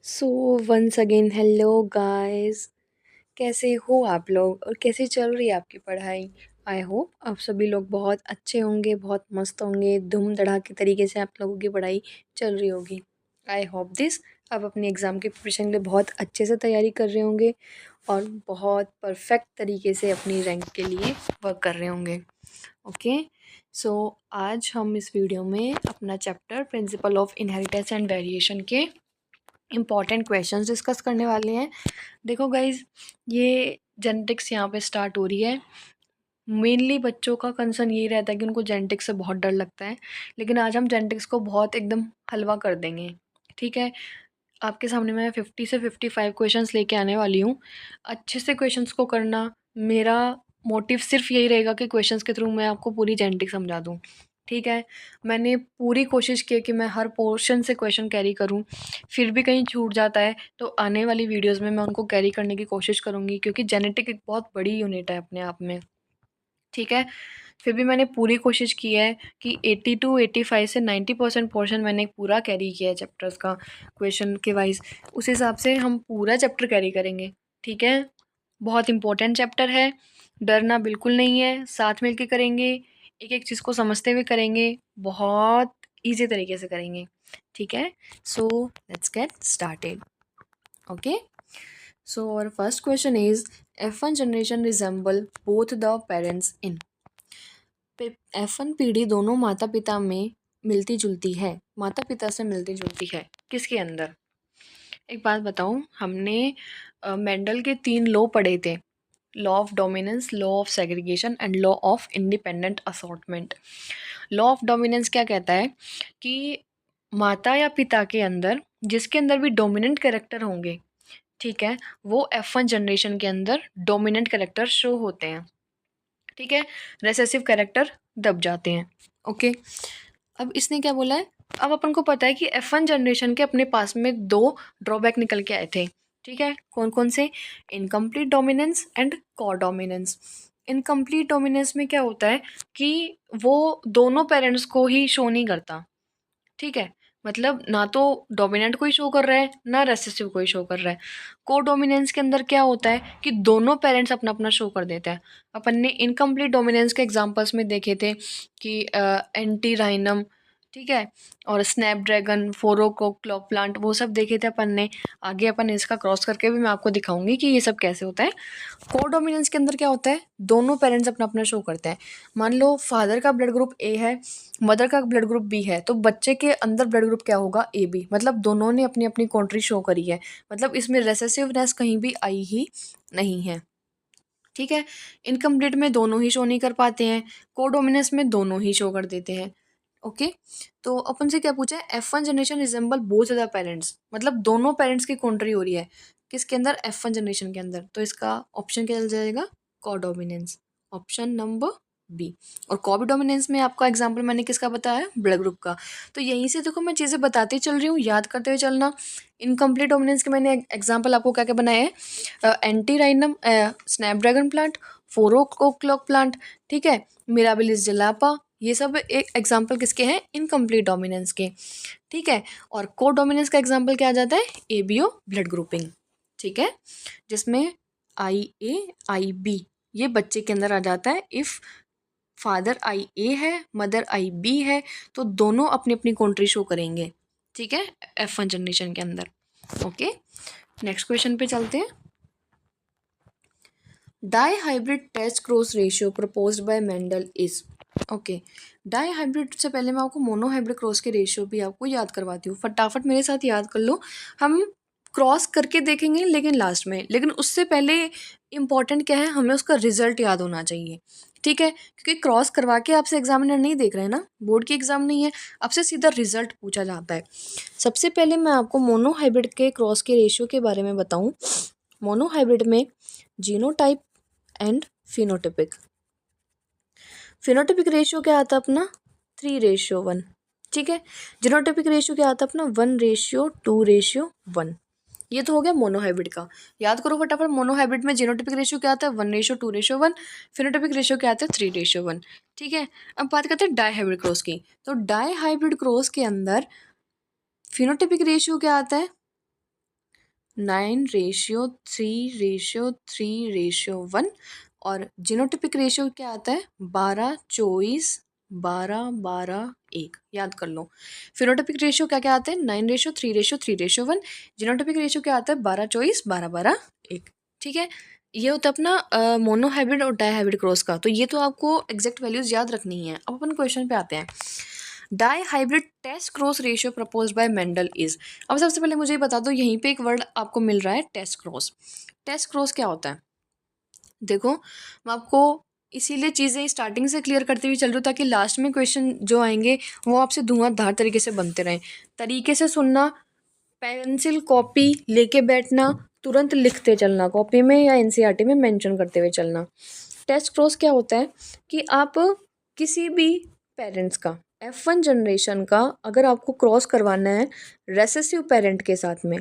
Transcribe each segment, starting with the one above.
सो once again hello guys. कैसे हो आप लोग और कैसी चल रही है आपकी पढ़ाई? आई होप आप सभी लोग बहुत अच्छे होंगे, बहुत मस्त होंगे, धूम धड़ाके तरीके से आप लोगों की पढ़ाई चल रही होगी। I hope this. आप अपनी एग्ज़ाम की प्रिपरेशन के लिए बहुत अच्छे से तैयारी कर रहे होंगे और बहुत परफेक्ट तरीके से अपनी रैंक के लिए वर्क कर रहे होंगे। ओके, सो आज हम इस वीडियो में अपना chapter principle of inheritance and variation के इम्पॉर्टेंट क्वेश्चंस डिस्कस करने वाले हैं। देखो गाइज, ये जेनेटिक्स यहाँ पे स्टार्ट हो रही है। मेनली बच्चों का कंसर्न यही रहता है कि उनको जेनेटिक्स से बहुत डर लगता है, लेकिन आज हम जेनेटिक्स को बहुत एकदम हलवा कर देंगे। ठीक है, आपके सामने मैं 50 से 55 क्वेश्चंस लेके आने वाली हूँ। अच्छे से क्वेश्चंस को करना। मेरा मोटिव सिर्फ यही रहेगा कि क्वेश्चंस के थ्रू मैं आपको पूरी जेनेटिक्स समझा दूँ। ठीक है, मैंने पूरी कोशिश की है कि मैं हर पोर्शन से क्वेश्चन कैरी करूँ। फिर भी कहीं छूट जाता है तो आने वाली वीडियोज़ में मैं उनको कैरी करने की कोशिश करूँगी, क्योंकि जेनेटिक एक बहुत बड़ी यूनिट है अपने आप में। ठीक है, फिर भी मैंने पूरी कोशिश की है कि 80 टू 85 से 90% पोर्शन मैंने पूरा कैरी किया है चैप्टर्स का, क्वेश्चन के वाइज। उस हिसाब से हम पूरा चैप्टर कैरी करेंगे। ठीक है, बहुत इंपॉर्टेंट चैप्टर है, डरना बिल्कुल नहीं है, साथ मिल के करेंगे, एक एक चीज़ को समझते हुए करेंगे, बहुत ईजी तरीके से करेंगे। ठीक है, so let's get started. Okay, so our first question is, F1 generation resemble both the parents in? F1 पीढ़ी दोनों माता पिता में मिलती जुलती है, माता पिता से मिलती जुलती है किसके अंदर? एक बात बताऊं, हमने मेंडल के 3 लॉ पढ़े थे। Law of dominance, law of segregation and law of independent assortment. Law of dominance क्या कहता है कि माता या पिता के अंदर जिसके अंदर भी डोमिनेंट कैरेक्टर होंगे, ठीक है, वो F1 जनरेशन के अंदर डोमिनेंट कैरेक्टर शो होते हैं। ठीक है, रेसेसिव कैरेक्टर दब जाते हैं। ओके, अब इसने क्या बोला है? अब अपन को पता है कि F1 जनरेशन के अपने पास में 2 ड्रॉबैक निकल के आए थे। ठीक है, कौन कौन से? Incomplete dominance and codominance. Incomplete dominance में क्या होता है कि वो दोनों पेरेंट्स को ही शो नहीं करता। ठीक है, मतलब ना तो डोमिनेंट कोई शो कर रहा है, ना रेसेसिव कोई शो कर रहा है। को डोमिनेंस के अंदर क्या होता है कि दोनों पेरेंट्स अपना अपना शो कर देते हैं। अपन ने इनकम्प्लीट डोमिनेंस के एग्जांपल्स में देखे थे कि एंटी राइनम, ठीक है, और स्नैपड्रैगन, क्लॉक प्लांट, वो सब देखे थे अपन ने। आगे अपन इसका क्रॉस करके भी मैं आपको दिखाऊंगी कि ये सब कैसे होता है। को डोमिनेंस के अंदर क्या होता है, दोनों पेरेंट्स अपना अपना शो करते हैं। मान लो फादर का ब्लड ग्रुप ए है, मदर का ब्लड ग्रुप बी है, तो बच्चे के अंदर ब्लड ग्रुप क्या होगा? A B. मतलब दोनों ने अपनी अपनी कंट्री शो करी है, मतलब इसमें रेसेसिवनेस कहीं भी आई ही नहीं है। ठीक है, इनकम्प्लीट में दोनों ही शो नहीं कर पाते हैं, कोडोमिनेंस में दोनों ही शो कर देते हैं। ओके, तो अपन से क्या पूछा है? F1 generation resemble both the parents, मतलब दोनों पेरेंट्स की कंट्री हो रही है किसके अंदर? F1 जनरेशन के अंदर। तो इसका ऑप्शन क्या चल जाएगा? Codominance, option number B. और कोडोमिनेंस में आपका एग्जांपल मैंने किसका बताया? ब्लड ग्रुप का। तो यहीं से देखो मैं चीज़ें बताती चल रही हूँ, याद करते हुए चलना। इनकम्प्लीट डोमिनेंस के मैंने एग्जाम्पल आपको क्या क्या बनाए हैं? Antirrhinum, snapdragon plant, clock plant, ठीक है, मिराबिलिस जलापा, ये सब एक एग्जाम्पल किसके हैं? इनकम्प्लीट डोमिनेंस के। ठीक है, और को डोमिनेंस का एग्जाम्पल क्या आ जाता है? ABO blood grouping. ठीक है, जिसमें आई ए आई बी ये बच्चे के अंदर आ जाता है। इफ़ फादर आई ए है, मदर आई बी है, तो दोनों अपनी अपनी कंट्री शो करेंगे। ठीक है, F1 जनरेशन के अंदर। ओके, नेक्स्ट क्वेश्चन पे चलते हैं। Dihybrid test cross ratio proposed by Mendel is. Okay, dihybrid से पहले मैं आपको मोनो हाइब्रिड क्रॉस के रेशियो भी आपको याद करवाती हूँ। फटाफट मेरे साथ याद कर लो। हम क्रॉस करके देखेंगे लेकिन लास्ट में, लेकिन उससे पहले इम्पॉर्टेंट क्या है, हमें उसका रिजल्ट याद होना चाहिए। ठीक है, क्योंकि क्रॉस करवा के आपसे एग्जामिनर नहीं देख रहे हैं ना, बोर्ड की एग्जाम नहीं है, आपसे सीधा रिजल्ट पूछा जाता है। सबसे पहले मैं आपको मोनो हाइब्रिड के क्रॉस के रेशियो के बारे में बताऊँ। मोनो हाइब्रिड में genotype and phenotypic. Phenotypic ratio क्या आता है अपना? 3:1। ठीक है, जीनोटाइपिक रेशियो क्या आता है अपना? 1:2:1। ये तो हो गया मोनोहाइब्रिड का। याद करो फटाफट, मोनोहाइब्रिड में जीनोटाइपिक रेशियो क्या आता है? 1:2:1। फिनोटाइपिक रेशियो क्या आता है? 3:1। ठीक है, अब बात करते हैं डाई हाइब्रिड क्रॉस की। तो डाई हाइब्रिड क्रॉस के अंदर फिनोटाइपिक रेशियो क्या आता है? 9:3:3:1 और जीनोटिपिक रेशियो क्या आता है 12:24:12:12:1 याद कर लो। फिनोटिपिक रेशियो क्या क्या आता है 9:3:3:1। जीनोटिपिक रेशियो क्या आता है 12:24:12:1। ठीक है, ये होता है अपना मोनोहाइब्रिड और डाईहाइब्रिड क्रॉस का। तो ये तो आपको एग्जैक्ट वैल्यूज याद रखनी है। अब अपन क्वेश्चन पे आते हैं। Dihybrid test cross ratio proposed by Mendel is. अब सबसे पहले मुझे बता दो, यहीं पे एक वर्ड आपको मिल रहा है टेस्ट क्रॉस। टेस्ट क्रॉस क्या होता है? देखो, मैं आपको इसीलिए चीज़ें स्टार्टिंग से क्लियर करते हुए चल रही हूँ ताकि लास्ट में क्वेश्चन जो आएंगे वो आपसे धुआंधार तरीके से बनते रहें। तरीके से सुनना, पेंसिल कॉपी लेके बैठना, तुरंत लिखते चलना कॉपी में या एनसीईआरटी में मेंशन करते हुए चलना। टेस्ट क्रॉस क्या होता है कि आप किसी भी पेरेंट्स का F1 जनरेशन का अगर आपको क्रॉस करवाना है रेसेसिव पेरेंट के साथ में,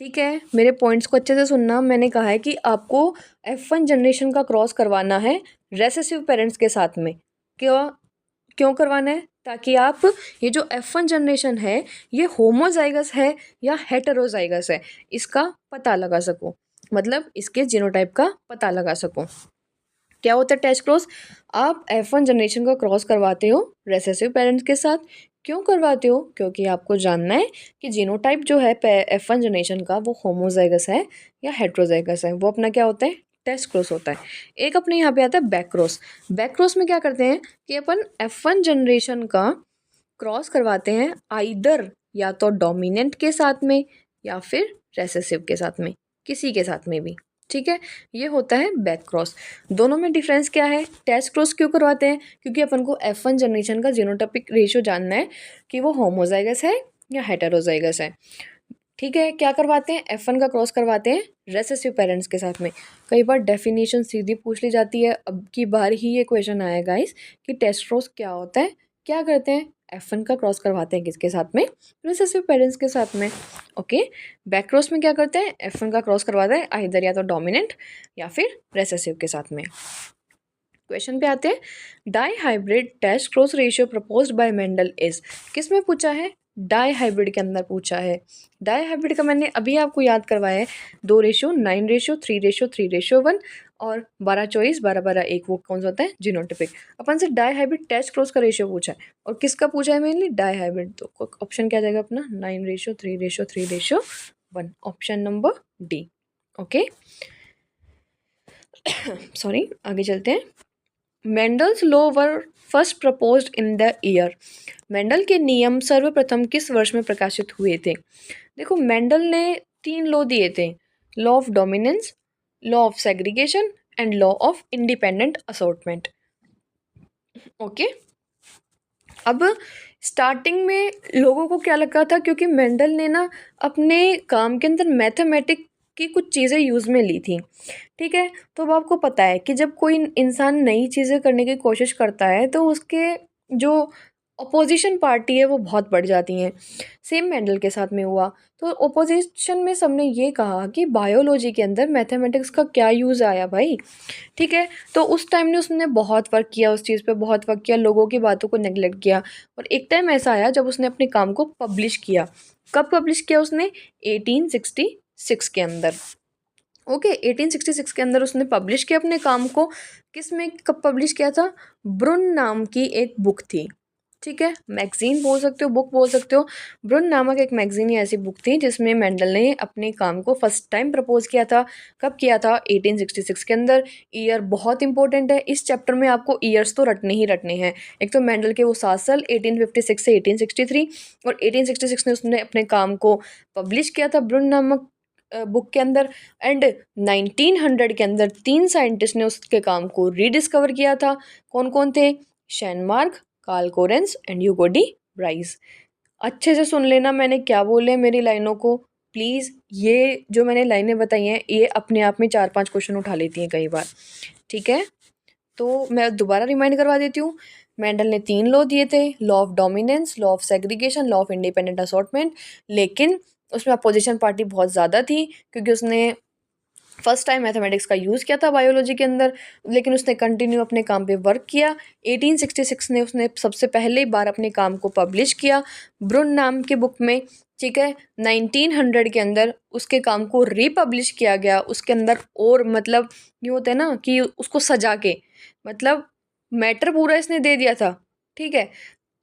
ठीक है, मेरे पॉइंट्स को अच्छे से सुनना। मैंने कहा है कि आपको F1 जनरेशन का क्रॉस करवाना है रेसेसिव पेरेंट्स के साथ में। क्यों करवाना है? ताकि आप ये जो F1 जनरेशन है ये होमोजाइगस है या हेटेरोजाइगस है इसका पता लगा सको, मतलब इसके जीनोटाइप का पता लगा सको। क्या होता है टेस्ट क्रॉस? आप F1 जनरेशन का क्रॉस करवाते हो रेसेसिव पेरेंट्स के साथ। क्यों करवाते हो? क्योंकि आपको जानना है कि जीनोटाइप जो है F1 जनरेशन का वो होमोजाइगस है या हेटेरोजाइगस है। वो अपना क्या होता है? टेस्ट क्रॉस होता है। एक अपने यहाँ पे आता है बैक क्रॉस। बैक क्रॉस में क्या करते हैं कि अपन F1 जनरेशन का क्रॉस करवाते हैं आइदर या तो डोमिनेंट के साथ में या फिर रेसेसिव के साथ में, किसी के साथ में भी। ठीक है, ये होता है बैक क्रॉस। दोनों में डिफरेंस क्या है? टेस्ट क्रॉस क्यों करवाते हैं? क्योंकि अपन को F1 जनरेशन का जीनोटाइपिक रेशियो जानना है कि वो होमोजाइगस है या हेटेरोजाइगस है। ठीक है, क्या करवाते हैं? F1 का क्रॉस करवाते हैं रेसेसिव पेरेंट्स के साथ में। कई बार डेफिनेशन सीधी पूछ ली जाती है, अब की बार ही ये क्वेश्चन आया गाइस कि टेस्ट क्रॉस क्या होता है। क्या करते हैं? F1 का क्रॉस करवाते हैं किसके साथ में? रेसेसिव पेरेंट्स के साथ में। ओके, बैक क्रॉस में क्या करते हैं? F1 का क्रॉस करवाते हैं आइदर या तो डोमिनेंट या फिर रेसेसिव के साथ में। क्वेश्चन पे आते हैं। Dihybrid test cross ratio proposed by Mendel is. किस में पूछा है? डाईहाइब्रिड के अंदर पूछा है। डाईहाइब्रिड का मैंने अभी आपको याद करवाया है 2:9:3:3:1 और 12:24:12:1। वो कौन सा होता है? जीनोटिपिक। अपन से डाईहाइब्रिड टेस्ट क्रॉस का रेशियो पूछा है और किसका पूछा है? Mainly dihybrid. तो ऑप्शन क्या जाएगा अपना? 9:3:3:1। Option number D. Okay, sorry, आगे चलते हैं। Mendel's law were first proposed in the year. Mendel के नियम सर्वप्रथम किस वर्ष में प्रकाशित हुए थे? देखो, मेंडल ने 3 लॉ दिए थे, law of dominance, law of segregation and law of independent assortment. Okay, अब स्टार्टिंग में लोगों को क्या लगा था, क्योंकि मेंडल ने ना अपने काम के अंदर मैथमेटिक की कुछ चीज़ें यूज़ में ली थी। ठीक है, तो अब आपको पता है कि जब कोई इंसान नई चीज़ें करने की कोशिश करता है तो उसके जो अपोजिशन पार्टी है वो बहुत बढ़ जाती हैं। सेम मेंडल के साथ में हुआ। तो ओपोजिशन में सबने ये कहा कि बायोलॉजी के अंदर मैथमेटिक्स का क्या यूज़ आया भाई। ठीक है, तो उस टाइम ने उसने बहुत वर्क किया, उस चीज़ पे बहुत वर्क किया, लोगों की बातों को नेगलेक्ट किया और एक टाइम ऐसा आया जब उसने अपने काम को पब्लिश किया। कब पब्लिश किया उसने? 1866 के अंदर। ओके, 1866 के अंदर उसने पब्लिश किया अपने काम को। किस में कब पब्लिश किया था? ब्रुन नाम की एक बुक थी। ठीक है, मैगजीन बोल सकते हो, बुक बोल सकते हो। ब्रुन नामक एक मैगजीन या ऐसी बुक थी जिसमें मेंडल ने अपने काम को फर्स्ट टाइम प्रपोज किया था। कब किया था? 1866 के अंदर। ईयर बहुत इंपॉर्टेंट है, इस चैप्टर में आपको ईयर्स तो रटने ही रटने हैं। एक तो मेंडल के वो 7 साल 1856 से 1863 और 1866 में उसने अपने काम को पब्लिश किया था ब्रुन नामक बुक के अंदर। एंड 1900 के अंदर 3 साइंटिस्ट ने उसके काम को रीडिस्कवर किया था। कौन कौन थे? Tschermak, Karl Correns and Hugo de Vries. अच्छे से सुन लेना मैंने क्या बोले मेरी लाइनों को प्लीज़। ये जो मैंने लाइनें बताई हैं ये अपने आप में 4-5 क्वेश्चन उठा लेती हैं कई बार। ठीक है, तो मैं दोबारा रिमाइंड करवा देती हूँ। मेंडल ने 3 लॉ दिए थे, law of dominance, law of segregation, law of independent assortment. लेकिन उसमें अपोजिशन पार्टी बहुत ज़्यादा थी क्योंकि उसने फर्स्ट टाइम मैथमेटिक्स का यूज़ किया था बायोलॉजी के अंदर, लेकिन उसने कंटिन्यू अपने काम पे वर्क किया। 1866 ने उसने सबसे पहले बार अपने काम को पब्लिश किया ब्रुन नाम के बुक में। ठीक है, 1900 के अंदर उसके काम को रीपब्लिश किया गया उसके अंदर, और मतलब ये होता है ना कि उसको सजा के, मतलब मैटर पूरा इसने दे दिया था। ठीक है,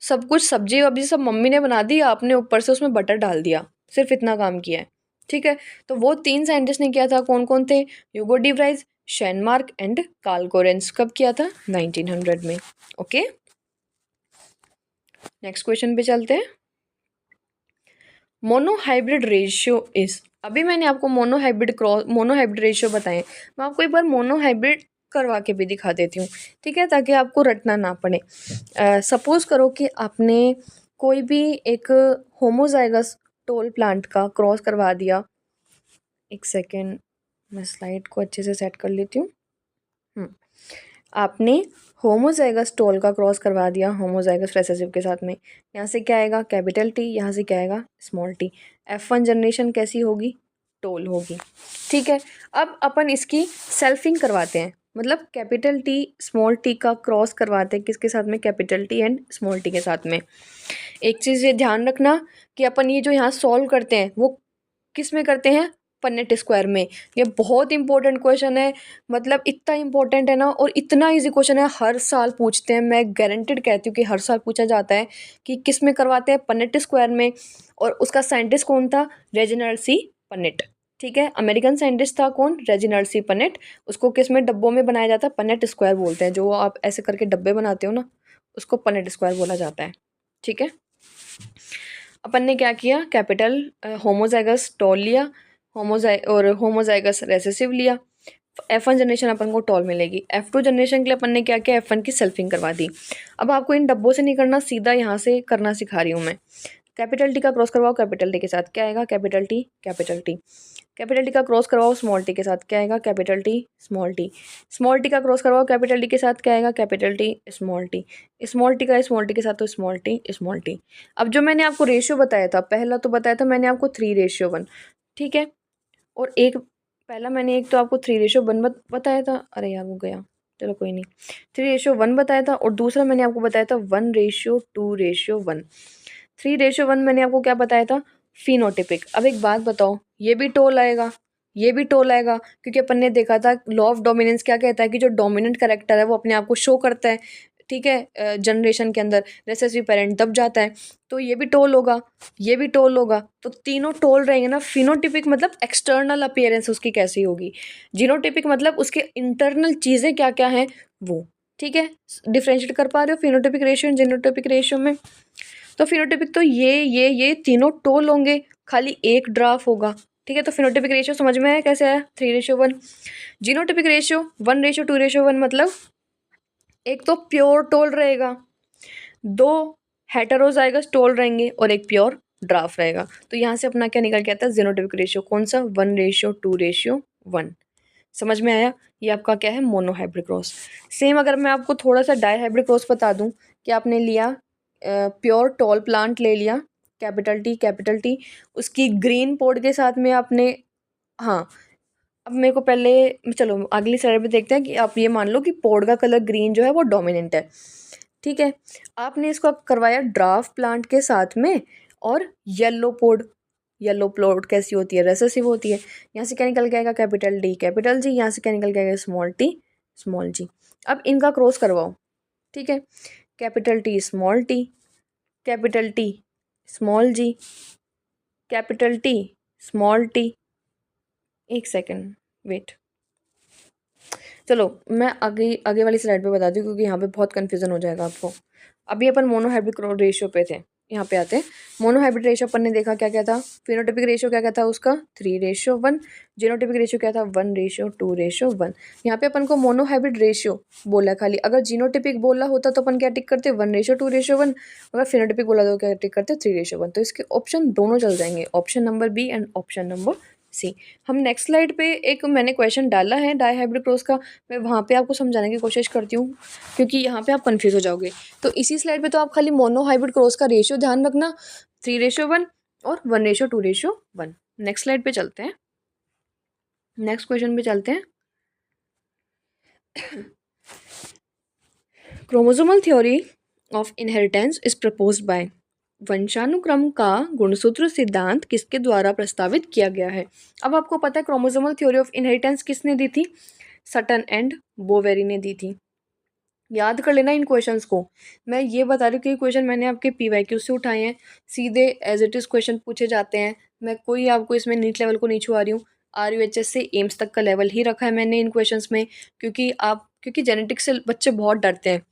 सब कुछ सब्जी वब्जी सब मम्मी ने बना दी, आपने ऊपर से उसमें बटर डाल दिया, सिर्फ इतना काम किया है। ठीक है, तो वो 3 साइंटिस्ट ने किया था, कौन कौन थे? Hugo de Vries, Tschermak and Carl Correns. कब किया था? 1900 में। ओके, नेक्स्ट क्वेश्चन पे चलते हैं। मोनोहाइब्रिड रेशियो इज, अभी मैंने आपको मोनोहाइब्रिड रेशियो बताए, मैं आपको एक बार मोनोहाइब्रिड करवा के भी दिखा देती हूँ। ठीक है, ताकि आपको रटना ना पड़े। सपोज करो कि आपने कोई भी एक होमोजाइगस टोल प्लांट का क्रॉस करवा दिया। एक सेकेंड, मैं स्लाइड को अच्छे से सेट कर लेती हूँ। आपने होमोजाइगस टोल का क्रॉस करवा दिया होमोजाइगस रिसेसिव के साथ में। यहाँ से क्या आएगा? कैपिटल टी, यहाँ से क्या आएगा? Small T. F1 जनरेशन कैसी होगी? टोल होगी। ठीक है, अब अपन इसकी सेल्फिंग करवाते हैं, मतलब कैपिटल टी स्मॉल टी का क्रॉस करवाते हैं किसके साथ में? Capital T and small T के साथ में। एक चीज़ ये ध्यान रखना कि अपन ये जो यहाँ सॉल्व करते हैं वो किस में करते हैं? पन्नेट स्क्वायर में। ये बहुत इंपॉर्टेंट क्वेश्चन है, मतलब इतना इंपॉर्टेंट है ना, और इतना इजी क्वेश्चन है, हर साल पूछते हैं, मैं गारंटेड कहती हूँ कि हर साल पूछा जाता है कि किस में करवाते हैं? पन्नेट स्क्वायर में। और उसका साइंटिस्ट कौन था? Reginald C Punnett. ठीक है, अमेरिकन साइंटिस्ट था कौन? Reginald C Punnett. उसको किस में? डब्बों में बनाया जाता है, पन्नेट स्क्वायर बोलते हैं, जो आप ऐसे करके डब्बे बनाते हो ना, उसको पन्नेट स्क्वायर बोला जाता है। ठीक है, अपन ने क्या किया? कैपिटल होमोजाइगस टॉल लिया, होमोजाइगस रेसेसिव लिया। F1 जनरेशन अपन को टॉल मिलेगी। F2 जनरेशन के लिए अपन ने क्या किया? F1 की सेल्फिंग करवा दी। अब आपको इन डब्बों से नहीं करना, सीधा यहाँ से करना सिखा रही हूँ मैं। कैपिटल टी का क्रॉस करवाओ कैपिटल टी के साथ, क्या आएगा? Capital T capital T. Capital T का क्रॉस करवाओ स्मॉल टी के साथ, क्या आएगा? Capital T small T. Small T का क्रॉस करवाओ कैपिटल टी के साथ, क्या आएगा? Capital T small T. Small T का स्मॉल टी के साथ तो स्मॉल टी स्मॉल टी। अब जो मैंने आपको रेशियो बताया था, पहला तो बताया था मैंने आपको 3:1। ठीक है, और एक पहला मैंने एक तो आपको 3:1 बताया था, अरे यार वो गया, चलो कोई नहीं। 3:1 बताया था, और दूसरा मैंने आपको बताया था 1:2:1। 3:1 मैंने आपको क्या बताया था? फिनोटिपिक। अब एक बात बताओ, ये भी टोल आएगा, ये भी टोल आएगा, क्योंकि अपन ने देखा था लॉ ऑफ डोमिनेंस क्या कहता है कि जो डोमिनेंट करेक्टर है वो अपने आप को शो करता है। ठीक है, जनरेशन के अंदर रेसेसिव पेरेंट दब जाता है, तो ये भी टोल होगा, ये भी टोल होगा, तो तीनों टोल रहेंगे ना। फिनोटिपिक मतलब एक्सटर्नल अपीयरेंस उसकी कैसी होगी, जीनोटिपिक मतलब उसके इंटरनल चीज़ें क्या क्या हैं वो। ठीक है, डिफ्रेंशिएट कर पा रहे हो phenotypic ratio and genotypic ratio में? तो फिनोटिपिक तो ये तीनों टोल होंगे, खाली एक ड्राफ होगा। ठीक है, तो फिनोटिपिक रेशियो समझ में आया कैसे आया? 3:1। जीनोटिपिक रेशियो 1:2:1, मतलब एक तो प्योर टोल रहेगा, दो हेटेरोजाइगस टोल रहेंगे, और एक प्योर ड्राफ रहेगा। तो यहाँ से अपना क्या निकल के आता है? जीनोटिपिक रेशियो कौन सा? 1:2:1। समझ में आया? ये आपका क्या है? Monohybrid cross. सेम अगर मैं आपको थोड़ा सा डाईहाइब्रिड क्रॉस बता दूं कि आपने लिया प्योर टॉल प्लांट ले लिया, कैपिटल टी, उसकी ग्रीन पोड के साथ में आपने, हाँ, अब मेरे को पहले, चलो अगली स्लाइड पे देखते हैं कि आप ये मान लो कि पोड का कलर ग्रीन जो है वो डोमिनेंट है। ठीक है, आपने इसको करवाया ड्राफ प्लांट के साथ में, और येलो पोड। येलो प्लॉट कैसी होती है? रेसेसिव होती है। यहाँ से क्या निकल के आएगा? Capital D capital G. यहाँ से क्या निकल के आएगा? स्मॉल टी स्मॉल जी। अब इनका क्रॉस करवाओ। ठीक है, capital T small T, capital T small जी, कैपिटल टी स्मॉल टी। एक सेकेंड वेट, चलो मैं आगे आगे वाली स्लाइड पे बता दूँ, क्योंकि यहाँ पे बहुत कन्फ्यूजन हो जाएगा आपको। अभी अपन मोनोहाइब्रिड रेशियो पे थे, यहाँ पे आते हैं। मोनोहाइब्रिड रेशियो अपन ने देखा क्या क्या था? फिनोटिपिक रेशियो क्या क्या था उसका? 3:1। जीनोटिपिक रेशियो क्या था? 1:2:1। यहाँ पे अपन को मोनोहाइब्रिड रेशियो बोला खाली, अगर जीनोटिपिक बोला होता तो अपन क्या टिक करते? 1:2:1। अगर फिनोटिपिक बोला तो क्या टिक करते? 3:1। तो इसके ऑप्शन दोनों चल जाएंगे, option number B and option number C. हम नेक्स्ट स्लाइड पे एक मैंने क्वेश्चन डाला है डाईहाइब्रिड क्रॉस का, मैं वहाँ पे आपको समझाने की कोशिश करती हूँ, क्योंकि यहाँ पे आप कंफ्यूज हो जाओगे। तो इसी स्लाइड पे तो आप खाली मोनोहाइब्रिड क्रॉस का रेशियो ध्यान रखना, 3:1 और 1:2:1। नेक्स्ट स्लाइड पे चलते हैं, नेक्स्ट क्वेश्चन पे चलते हैं। Chromosomal theory of inheritance is proposed by, वंशानुक्रम का गुणसूत्र सिद्धांत किसके द्वारा प्रस्तावित किया गया है? अब आपको पता है क्रोमोसोमल थ्योरी ऑफ इनहेरिटेंस किसने दी थी? सटन एंड बोवेरी ने दी थी। याद कर लेना इन क्वेश्चंस को। मैं ये बता रही हूँ कि क्वेश्चन मैंने आपके पीवाईक्यू से उठाए हैं, सीधे एज इट इज क्वेश्चन पूछे जाते हैं। मैं कोई आपको इसमें नीट लेवल को नहीं छुआ रही हूँ। RUHS से एम्स तक का लेवल ही रखा है मैंने इन क्वेश्चंस में, क्योंकि जेनेटिक्स से बच्चे बहुत डरते हैं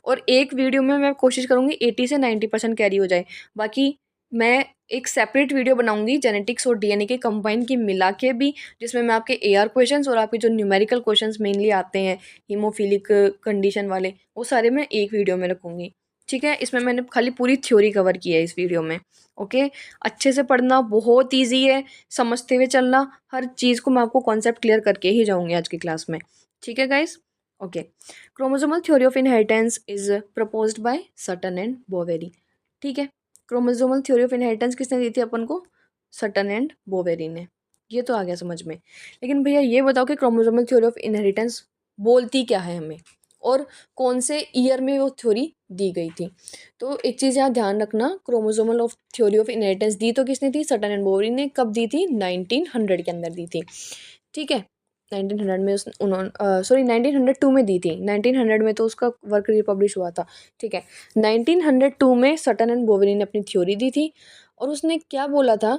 और एक वीडियो में मैं कोशिश करूँगी 80 से 90% कैरी हो जाए। बाकी मैं एक सेपरेट वीडियो बनाऊंगी जेनेटिक्स और DNA के कंबाइन की मिला के भी, जिसमें मैं आपके AR क्वेश्चंस और आपके जो न्यूमेरिकल क्वेश्चंस मेनली आते हैं हीमोफिलिक कंडीशन वाले, वो सारे मैं एक वीडियो में रखूँगी। ठीक है, इसमें मैंने खाली पूरी थ्योरी कवर की है इस वीडियो में। ओके, अच्छे से पढ़ना, बहुत ईजी है, समझते हुए चलना। हर चीज़ को मैं आपको कॉन्सेप्ट क्लियर करके ही जाऊँगी आज की क्लास में। ठीक है guys, okay. Chromosomal theory of inheritance is proposed by Sutton and Boveri. ठीक है, क्रोमोसोमल थ्योरी ऑफ इनहेरिटेंस किसने दी थी अपन को? सटन एंड बोवेरी ने। ये तो आ गया समझ में। लेकिन भैया ये बताओ कि क्रोमोसोमल थ्योरी ऑफ इनहेरिटेंस बोलती क्या है हमें, और कौन से ईयर में वो थ्योरी दी गई थी? तो एक चीज़ यहाँ ध्यान रखना, chromosomal of theory of inheritance दी तो किसने थी? सटन एंड बोवेरी ने। कब दी थी? 1900 के अंदर दी थी। ठीक है, 1900 में उन्होंने 1902 में दी थी। 1900 में तो उसका वर्क रिपब्लिश हुआ था। ठीक है, 1902 में सटन एंड बोवेरी ने अपनी थ्योरी दी थी और उसने क्या बोला था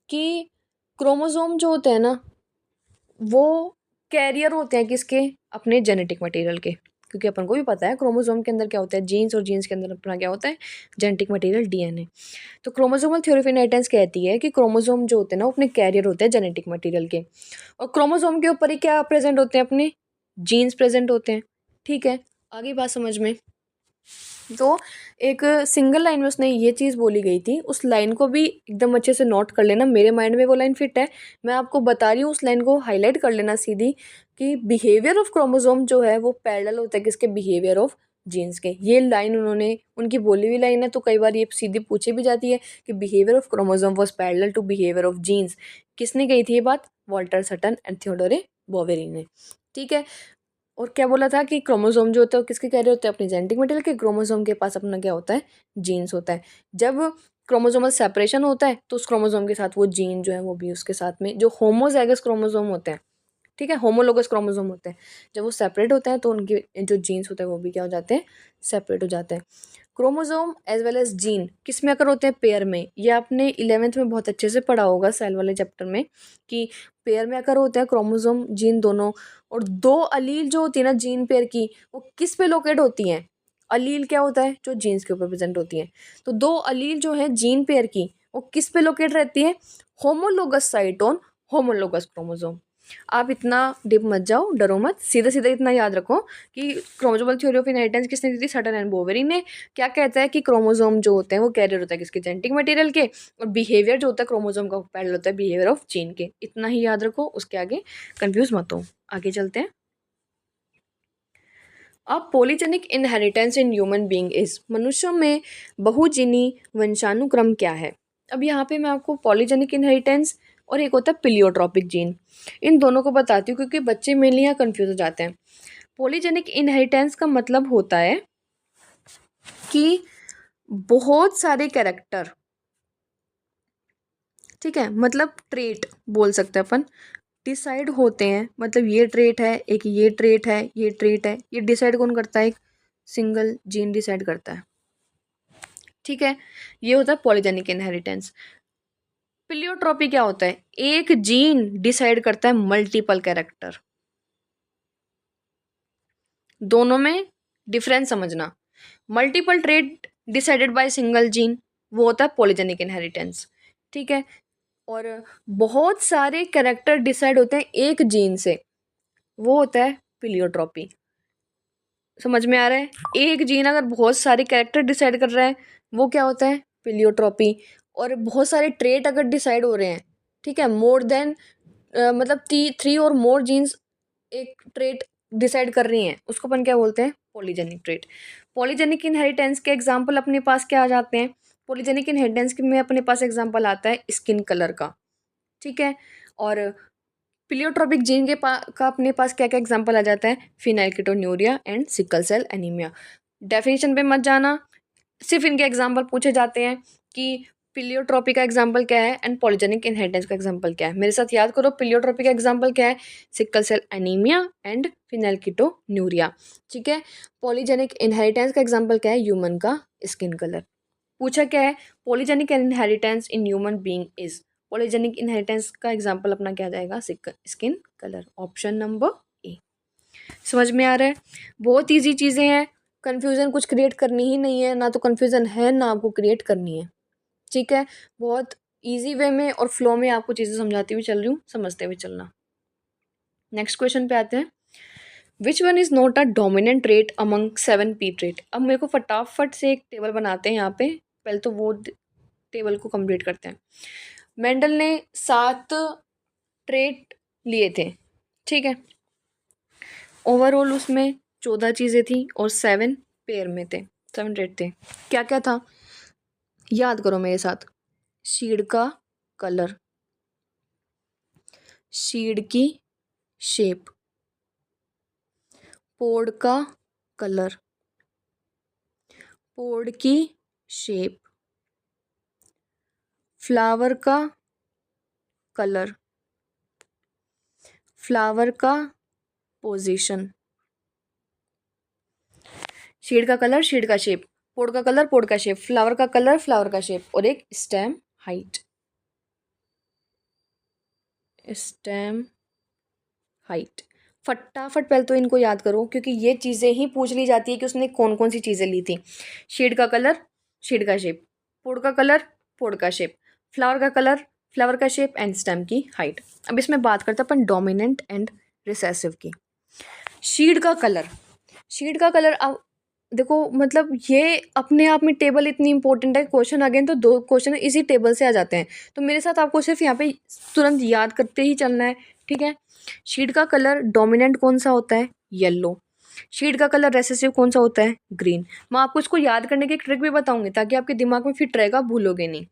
कि क्रोमोसोम जो होते हैं ना, वो कैरियर होते हैं किसके? अपने जेनेटिक मटेरियल के। क्योंकि अपन को भी पता है क्रोमोसोम के अंदर क्या होता है, जीन्स, और जीन्स के अंदर अपना क्या होता है? Genetic material, DNA। तो क्रोमोसोमल थ्योरी ऑफ इनहेरिटेंस कहती है कि क्रोमोसोम जो होते हैं ना, वो अपने कैरियर होते हैं जेनेटिक मटेरियल के, और क्रोमोसोम के ऊपर ही क्या प्रेजेंट होते हैं? अपने जीन्स प्रेजेंट होते हैं। ठीक है, आगे बात समझ में। तो एक सिंगल लाइन में उसने ये चीज़ बोली गई थी, उस लाइन को भी एकदम अच्छे से नोट कर लेना, मेरे माइंड में वो लाइन फिट है, मैं आपको बता रही हूँ, उस लाइन को हाईलाइट कर लेना सीधी, कि बिहेवियर ऑफ क्रोमोसोम जो है वो पैरेलल होता है किसके? बिहेवियर ऑफ जीन्स के। ये लाइन उन्होंने, उनकी बोली हुई लाइन है, तो कई बार ये सीधी पूछी भी जाती है कि behaviour of chromosome was parallel to behaviour of genes. किसने कही थी ये बात? Walter Sutton and Theodore Boveri ने। ठीक है, और क्या बोला था कि क्रोमोसोम जो होता है वो किसके कैरियर होते हैं? अपने जेनेटिक मटेरियल के। क्रोमोसोम के पास अपना क्या होता है? जीन्स होता है। जब क्रोमोसोमल सेपरेशन होता है तो उस क्रोमोसोम के साथ वो जीन जो है वो भी उसके साथ में, जो होमोजाइगस क्रोमोसोम होते हैं, ठीक है, होमोलोगस क्रोमोसोम होते हैं, जब वो सेपरेट होते हैं तो उनके जो जीन्स होते हैं वो भी क्या हो जाते हैं? सेपरेट हो जाते हैं। Chromosome as well as gene किस में आकर होते हैं? पेयर में। ये आपने 11th में बहुत अच्छे से पढ़ा होगा सेल वाले चैप्टर में, कि पेयर में आकर होते हैं क्रोमोसोम जीन दोनों। और दो अलील जो होती है ना जीन पेयर की, वो किस पे लोकेट होती हैं? अलील क्या होता है? जो जीन्स के ऊपर प्रेजेंट होती हैं। तो दो अलील जो है जीन पेयर की, वो किस पे लोकेट रहती है? Homologous site on homologous chromosome. आप इतना डिप मत जाओ, डरो मत, सीधा सीधा इतना याद रखो कि क्रोमोसोमल थ्योरी ऑफ इनहेरिटेंस किसने दी थी? सटन एंड बोवेरी ने। क्या कहता है कि क्रोमोसोम जो होते हैं वो कैरियर होता है किसके? जेनेटिक मटेरियल के, और बिहेवियर जो होता है क्रोमोसोम का पैरेलल होता है बिहेवियर ऑफ जीन के। इतना ही याद रखो, उसके आगे कंफ्यूज मत हो। आगे चलते हैं। अब polygenic inheritance in human being is, मनुष्यों में बहुजीनी वंशानुक्रम क्या है? अब यहाँ पे मैं आपको पॉलीजेनिक इनहेरिटेंस और एक होता है पिलियोट्रॉपिक जीन, इन दोनों को बताती हूँ क्योंकि बच्चे मेनली यहाँ कन्फ्यूज हो जाते हैं। पॉलीजेनिक इनहेरिटेंस का मतलब होता है कि बहुत सारे कैरेक्टर, ठीक है, मतलब ट्रेट बोल सकते हैं अपन, डिसाइड होते हैं। मतलब ये ट्रेट है, एक ये ट्रेट है, ये ट्रेट है, ये डिसाइड कौन करता है? एक सिंगल जीन डिसाइड करता है। ठीक है, ये होता है पॉलीजेनिक इनहेरिटेंस। पिलियोट्रॉपी क्या होता है? एक जीन डिसाइड करता है मल्टीपल कैरेक्टर। दोनों में डिफरेंस समझना। Multiple trait decided by single gene, वो होता है पॉलीजेनिक इनहेरिटेंस। ठीक है, और बहुत सारे कैरेक्टर डिसाइड होते हैं एक जीन से, वो होता है पिलियोट्रॉपी। समझ में आ रहा है? एक जीन अगर बहुत सारे कैरेक्टर डिसाइड कर रहा है, वो क्या होता है? पिलियोट्रॉपी। और बहुत सारे ट्रेट अगर डिसाइड हो रहे हैं, ठीक है, मोर देन मतलब 3 और मोर जीन्स एक ट्रेट डिसाइड कर रही हैं, उसको अपन क्या बोलते हैं? Polygenic trait. पॉलीजेनिक इनहेरिटेंस के एग्जाम्पल अपने पास क्या आ जाते हैं? पॉलीजेनिक इनहेरिटेंस में अपने पास एग्जाम्पल आता है स्किन कलर का। ठीक है, और पिलियोट्रोपिक जीन का अपने पास क्या क्या एग्जाम्पल आ जाता है? Phenylketonuria and sickle cell anaemia. Definition पे मत जाना, सिर्फ इनके एग्जाम्पल पूछे जाते हैं कि प्लियोट्रॉपी का एग्जाम्पल क्या है एंड पॉलीजेनिक इनहेरिटेंस का एग्जाम्पल क्या है। मेरे साथ याद करो, प्लियोट्रॉपी का एग्जाम्पल क्या है, सिकल सेल एनीमिया एंड फिनाइलकीटोन्यूरिया। ठीक है, पॉलीजेनिक इनहेरिटेंस का एग्जाम्पल क्या है, ह्यूमन का स्किन कलर। पूछा क्या है, polygenic inheritance in human being is, polygenic inheritance का एग्जाम्पल अपना क्या जाएगा, स्किन कलर, ऑप्शन नंबर ए। समझ में आ रहा है, बहुत ईजी चीज़ें हैं, कन्फ्यूज़न कुछ क्रिएट करनी ही नहीं है, ना तो कन्फ्यूज़न है ना आपको क्रिएट करनी है। ठीक है, बहुत इजी वे में और फ्लो में आपको चीज़ें समझाती हुई चल रही हूँ, समझते हुए चलना। नेक्स्ट क्वेश्चन पे आते हैं, which one is not a dominant trait among 7 P trait. अब मेरे को फटाफट से एक टेबल बनाते हैं यहाँ पे, पहले तो वो टेबल को कंप्लीट करते हैं। मेंडल ने 7 ट्रेट लिए थे, ठीक है, ओवरऑल उसमें 14 चीज़ें थी और 7 पेयर में थे, 7 ट्रेट थे। क्या क्या था, याद करो मेरे साथ, सीड का कलर, सीड की शेप, पोड का कलर, पोड की शेप, फ्लावर का कलर, फ्लावर का पोजीशन, शीड का कलर, शीड का शेप, पोड का कलर, पोड का शेप, फ्लावर का कलर, फ्लावर का शेप, और एक स्टेम हाइट, स्टेम हाइट। फटाफट पहले तो इनको याद करो, क्योंकि ये चीज़ें ही पूछ ली जाती है कि उसने कौन कौन सी चीज़ें ली थी। शीड का कलर, शीड का शेप, पोड का कलर, पोड का शेप, फ्लावर का कलर, फ्लावर का शेप एंड स्टेम की हाइट। अब इसमें बात करते हैं अपन डोमिनेंट एंड रिसेसिव की। शीड का कलर, शीड का कलर, अब देखो मतलब ये अपने आप में टेबल इतनी इंपॉर्टेंट है, क्वेश्चन अगेन तो 2 क्वेश्चन इसी टेबल से आ जाते हैं, तो मेरे साथ आपको सिर्फ यहाँ पे तुरंत याद करते ही चलना है। ठीक है, शीड का कलर डोमिनेंट कौन सा होता है, येलो। शीड का कलर रेसेसिव कौन सा होता है, ग्रीन। मैं आपको इसको याद करने की एक ट्रिक भी बताऊंगी ताकि आपके दिमाग में फिट रहेगा, भूलोगे नहीं।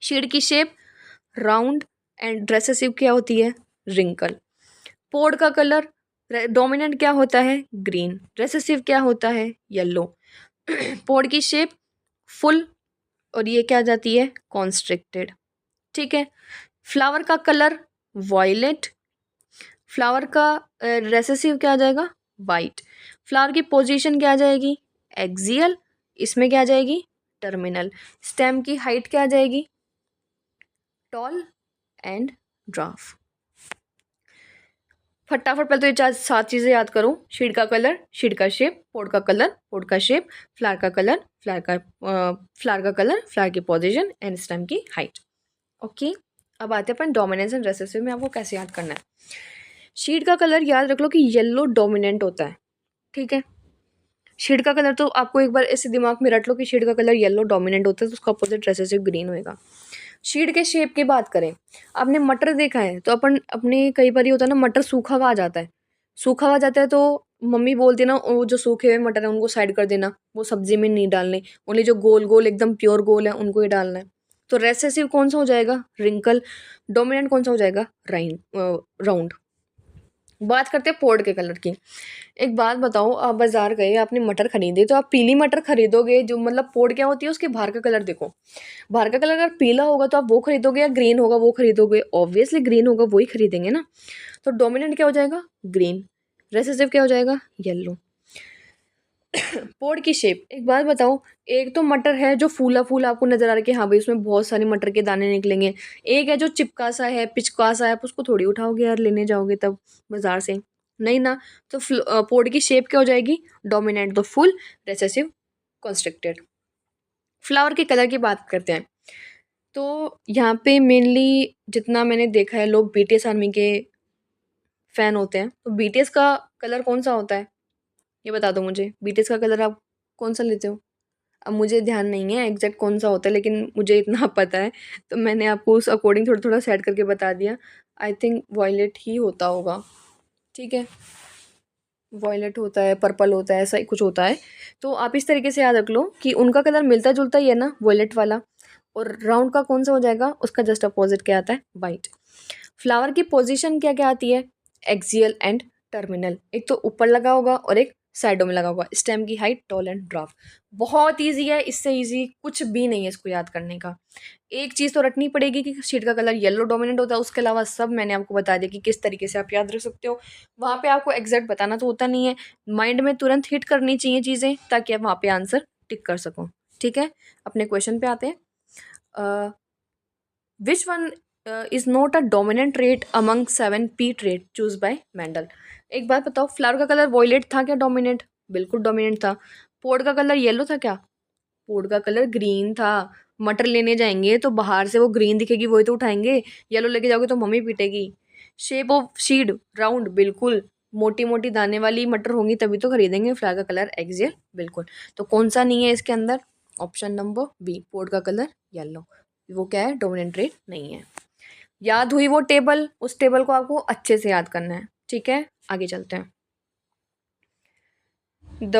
शीड की शेप राउंड एंड रेसेसिव क्या होती है, रिंकल। पोड का कलर डोमिनेंट क्या होता है, ग्रीन, रेसेसिव क्या होता है, येलो। पोड की शेप फुल, और ये क्या जाती है, कॉन्स्ट्रिक्टेड। ठीक है, फ्लावर का कलर वॉयलेट, फ्लावर का रेसेसिव क्या आ जाएगा, वाइट। फ्लावर की पोजीशन क्या आ जाएगी, एक्सियल, इसमें क्या आ जाएगी, टर्मिनल। स्टेम की हाइट क्या आ जाएगी, टॉल एंड ड्राफ। फटाफट पहले तो ये 7 चीज़ें याद करो, शीड का कलर, शीड का शेप, पोड का कलर, पोड का शेप, फ्लावर का कलर, फ्लावर का कलर, फ्लावर की पोजीशन एंड स्टेम की हाइट। ओके, अब आते हैं अपन डोमिनेंस एंड रेसेसिव में आपको कैसे याद करना है। शीड का कलर याद रख लो कि येलो डोमिनेंट होता है। ठीक है, शीड का कलर तो आपको एक बार ऐसे दिमाग में रट लो कि शीड का कलर येलो डोमिनेंट होता है, तो उसका अपोजिट रेसेसिव ग्रीन होएगा। शीड के शेप की बात करें, आपने मटर देखा है तो अपन अपने कई बार ये होता है ना, मटर सूखा हुआ आ जाता है, सूखा हुआ जाता है तो मम्मी बोलती है ना, वो जो सूखे हुए मटर है उनको साइड कर देना, वो सब्जी में नहीं डालने, ओनली जो गोल गोल एकदम प्योर गोल है उनको ही डालना है। तो रेसेसिव कौन सा हो जाएगा, रिंकल। डोमिनेंट कौन सा हो जाएगा, राउंड। बात करते हैं पोड के कलर की। एक बात बताओ, आप बाजार गए, आपने मटर खरीदे, तो आप पीली मटर खरीदोगे, जो मतलब पोड क्या होती है उसके बाहर का कलर देखो, बाहर का कलर अगर पीला होगा तो आप वो खरीदोगे, या ग्रीन होगा वो खरीदोगे, ऑब्वियसली ग्रीन होगा वही खरीदेंगे ना। तो डोमिनेंट क्या हो जाएगा, ग्रीन। रेसेसिव क्या हो जाएगा, येलो। पोड की शेप, एक बात बताओ, एक तो मटर है जो फूला फूला आपको नजर आ रहा है कि हाँ भाई उसमें बहुत सारे मटर के दाने निकलेंगे, एक है जो चिपका सा है, पिचका सा है, आप उसको थोड़ी उठाओगे यार लेने जाओगे तब बाजार से, नहीं ना। तो पोड की शेप क्या हो जाएगी, डोमिनेंट तो फुल, रेसेसिव कॉन्स्ट्रिक्टेड। फ्लावर के कलर की बात करते हैं, तो यहाँ पे मेनली जितना मैंने देखा है लोग बीटीएस आर्मी के फैन होते हैं, तो बीटीएस का कलर कौन सा होता है, ये बता दो मुझे, बीटीएस का कलर आप कौन सा लेते हो। अब मुझे ध्यान नहीं है एग्जैक्ट कौन सा होता है, लेकिन मुझे इतना पता है तो मैंने आपको उस अकॉर्डिंग थोड़ा थोड़ा सेट करके बता दिया। आई थिंक वॉयलेट ही होता होगा, ठीक है, वॉयलेट होता है, पर्पल होता है, ऐसा ही कुछ होता है। तो आप इस तरीके से याद रख लो कि उनका कलर मिलता जुलता ही है ना, वॉयलेट वाला। और राउंड का कौन सा हो जाएगा, उसका जस्ट अपोजिट क्या आता है, वाइट। फ्लावर की पोजीशन क्या क्या आती है, एक्सियल एंड टर्मिनल, एक तो ऊपर लगा होगा और एक साइडों में लगा हुआ, स्टेम की हाइट, टॉल एंड ड्राफ्ट। बहुत ईजी है, इससे ईजी कुछ भी नहीं है इसको याद करने का। एक चीज़ तो रटनी पड़ेगी कि शीट का कलर येलो डोमिनेंट होता है, उसके अलावा सब मैंने आपको बता दिया कि किस तरीके से आप याद रख सकते हो। वहाँ पे आपको एग्जैक्ट बताना तो होता नहीं है, माइंड में तुरंत हिट करनी चाहिए चीज़ें, ताकि आप वहाँ पे आंसर टिक कर सको। ठीक है, अपने क्वेश्चन पे आते हैं। Which one is not a dominant trait among 7 P trait choose bye Mendel. एक बात बताओ, फ्लावर का कलर वॉयलेट था क्या डोमिनेंट? बिल्कुल डोमिनेंट था। पोड का कलर येलो था क्या? पोड का कलर ग्रीन था। मटर लेने जाएंगे तो बाहर से वो ग्रीन दिखेगी, वही तो उठाएंगे। येलो लेके जाओगे तो मम्मी पीटेगी। शेप ऑफ सीड राउंड, बिल्कुल। मोटी मोटी दाने वाली मटर होंगी तभी तो खरीदेंगे। फ्लावर का कलर एक्सियल, बिल्कुल। तो कौन सा नहीं है इसके अंदर? ऑप्शन नंबर बी, पोड का कलर येलो। वो क्या है? डोमिनेंट ट्रेट नहीं है। याद हुई वो टेबल? उस टेबल को आपको अच्छे से याद करना है। ठीक है, आगे चलते हैं। The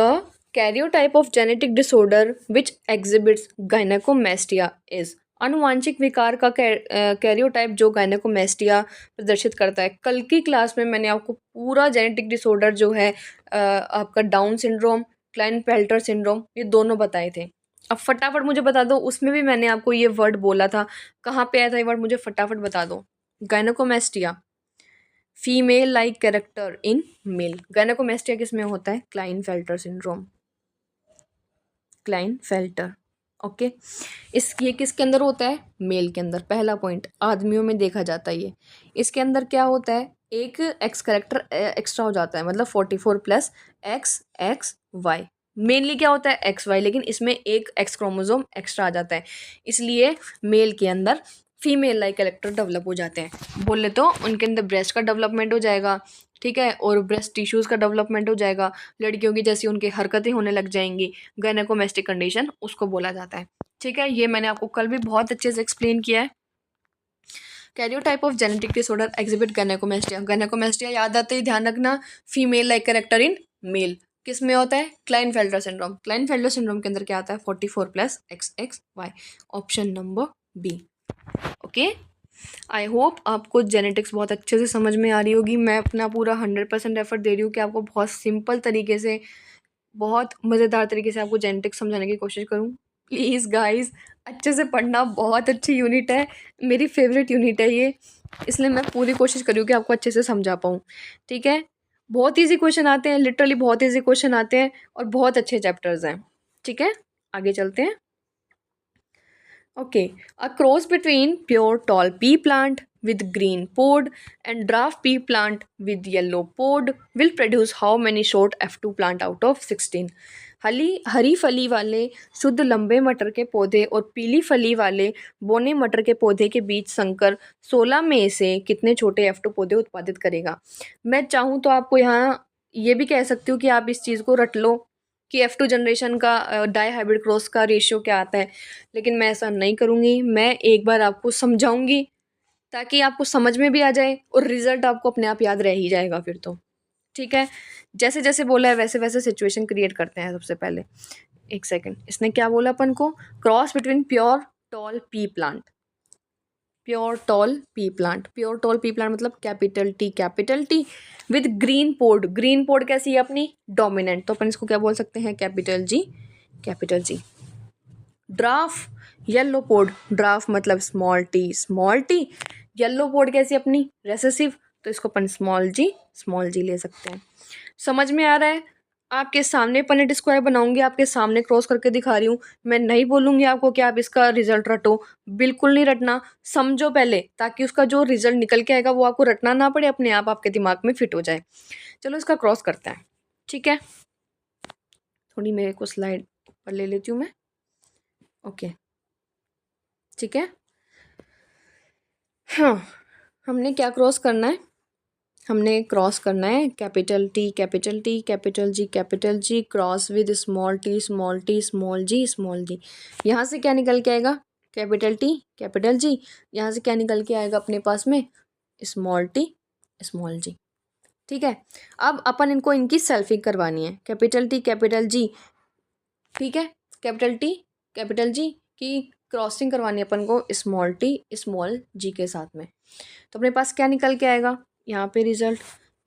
karyotype of genetic disorder which exhibits gynaecomastia is. आनुवांशिक विकार का कैरियोटाइप जो गायनेकोमेस्टिया प्रदर्शित करता है। कल की क्लास में मैंने आपको पूरा जेनेटिक डिसऑर्डर जो है आपका डाउन सिंड्रोम, क्लाइनफेल्टर सिंड्रोम, ये दोनों बताए थे। अब फटाफट मुझे बता दो, उसमें भी मैंने आपको ये वर्ड बोला था, कहाँ पे आया था ये वर्ड? मुझे फटाफट बता दो। Gynaecomastia, female like character in male. Gynaecomastia किस में होता है? Klinefelter syndrome, Klinefelter. ओके, इस ये किसके अंदर होता है? मेल के अंदर। पहला पॉइंट, आदमियों में देखा जाता है ये। इसके अंदर क्या होता है? एक एक्स कैरेक्टर एक्स्ट्रा हो जाता है, मतलब 44 plus X X Y. Mainly क्या होता है? एक्स वाई, लेकिन इसमें एक एक्स क्रोमोजोम एक्स्ट्रा आ जाता है, इसलिए मेल के अंदर फीमेल लाइक कैरेक्टर डेवलप हो जाते हैं। बोले तो उनके अंदर ब्रेस्ट का डेवलपमेंट हो जाएगा, ठीक है, और ब्रेस्ट टिश्यूज़ का डेवलपमेंट हो जाएगा। लड़कियों की जैसी उनकी हरकतें होने लग जाएंगी। गायनेकोमेस्टिक कंडीशन उसको बोला जाता है। ठीक है, ये मैंने आपको कल भी बहुत अच्छे से एक्सप्लेन किया है। Karyotype of genetic disorder exhibit gynaecomastia. Gynaecomastia याद आते ही ध्यान रखना, female like character in male. किस में होता है? Klinefelter syndrome. क्लाइनफेल्टर सिंड्रोम के अंदर क्या आता है? 44 plus X X Y. Option number B. Okay, I hope आपको जेनेटिक्स बहुत अच्छे से समझ में आ रही होगी। मैं अपना पूरा 100% एफर्ट दे रही हूँ कि आपको बहुत सिंपल तरीके से, बहुत मज़ेदार तरीके से आपको जेनेटिक्स समझाने की कोशिश करूँ। प्लीज़ गाइस, अच्छे से पढ़ना। बहुत अच्छी यूनिट है, मेरी फेवरेट यूनिट है ये, इसलिए मैं पूरी कोशिश कर रही हूँ कि आपको अच्छे से समझा पाऊँ। ठीक है, बहुत ईजी क्वेश्चन आते हैं, लिटरली बहुत ईजी क्वेश्चन आते हैं, और बहुत अच्छे चैप्टर्स हैं। ठीक है, आगे चलते हैं। Okay, a cross between pure tall pea plant with green pod and dwarf pea plant with yellow pod will produce how many short F2 plant out of 16? हरी फली वाले शुद्ध लंबे मटर के पौधे और पीली फली वाले बोने मटर के पौधे के बीच संकर 16 में से कितने छोटे F2 पौधे उत्पादित करेगा? मैं चाहूँ तो आपको यहाँ ये भी कह सकती हूँ कि आप इस चीज़ को रट लो कि F2 जनरेशन का डाई हाइब्रिड क्रॉस का रेशियो क्या आता है, लेकिन मैं ऐसा नहीं करूँगी। मैं एक बार आपको समझाऊंगी ताकि आपको समझ में भी आ जाए, और रिजल्ट आपको अपने आप याद रह ही जाएगा फिर तो। ठीक है, जैसे जैसे बोला है वैसे वैसे सिचुएशन क्रिएट करते हैं। सबसे पहले एक सेकंड, इसने क्या बोला अपन को? Cross between pure tall pea plant. Pure tall pea plant, pure tall pea plant मतलब capital T with green pod. Green pod कैसी है अपनी? डोमिनेंट, तो अपन इसको क्या बोल सकते हैं? Capital G, capital G. Dwarf yellow pod, dwarf मतलब स्मॉल टी। येलो पोड कैसी अपनी? रेसेसिव, तो इसको अपन स्मॉल जी ले सकते हैं। समझ में आ रहा है? आपके सामने पनेट स्क्वायर बनाऊंगी, आपके सामने क्रॉस करके दिखा रही हूँ। मैं नहीं बोलूंगी आपको कि आप इसका रिजल्ट रटो, बिल्कुल नहीं रटना। समझो पहले, ताकि उसका जो रिजल्ट निकल के आएगा वो आपको रटना ना पड़े, अपने आप आपके दिमाग में फिट हो जाए। चलो इसका क्रॉस करते हैं। ठीक है, थोड़ी मेरे को स्लाइड पर ले लेती हूँ मैं। ओके, ठीक है। हाँ, हमने क्या क्रॉस करना है? हमने क्रॉस करना है capital T capital T capital G cross with small T small G. यहाँ से क्या निकल के आएगा? Capital T capital G. यहाँ से क्या निकल के आएगा अपने पास में? Small T small G. ठीक है, अब अपन इनको इनकी सेल्फिंग करवानी है। कैपिटल टी कैपिटल जी, ठीक है, कैपिटल टी कैपिटल जी की क्रॉसिंग करवानी है अपन को स्मॉल टी स्मॉल जी के साथ में। तो अपने पास क्या निकल के आएगा यहाँ पे result?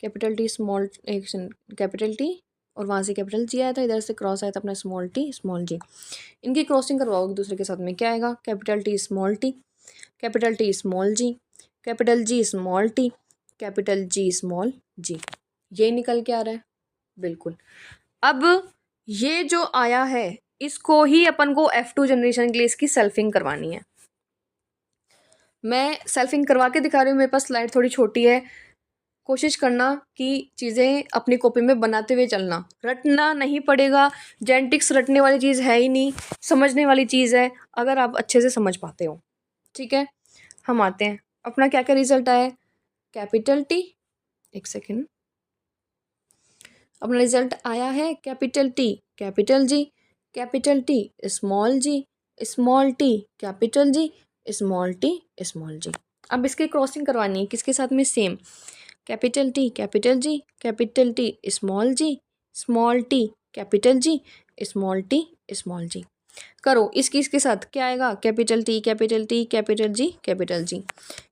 Capital T small capital T और वहाँ से कैपिटल जी आया था, इधर से क्रॉस आया था अपना स्मॉल टी स्मॉल जी। इनकी क्रॉसिंग करवाओगे दूसरे के साथ में, क्या आएगा? कैपिटल टी स्मॉल जी, capital G small T, capital G small G. ये निकल के आ रहा है बिल्कुल। अब ये जो आया है इसको ही अपन को F2 जनरेशन के लिए इसकी सेल्फिंग करवानी है। मैं सेल्फिंग करवा के दिखा रही हूँ, मेरे पास स्लाइड थोड़ी छोटी है। कोशिश करना कि चीज़ें अपनी कॉपी में बनाते हुए चलना, रटना नहीं पड़ेगा। जेनेटिक्स रटने वाली चीज़ है ही नहीं, समझने वाली चीज़ है, अगर आप अच्छे से समझ पाते हो। ठीक है, हम आते हैं अपना क्या क्या रिजल्ट आया। कैपिटल टी, एक सेकेंड, अपना रिजल्ट आया है capital T capital G, capital T small G, small T capital G, small T small जी। अब इसकी क्रॉसिंग करवानी है किसके साथ में? Same, capital T capital G, capital T small G, small T capital G, small T small G. करो इसके साथ क्या आएगा? Capital T capital G capital G.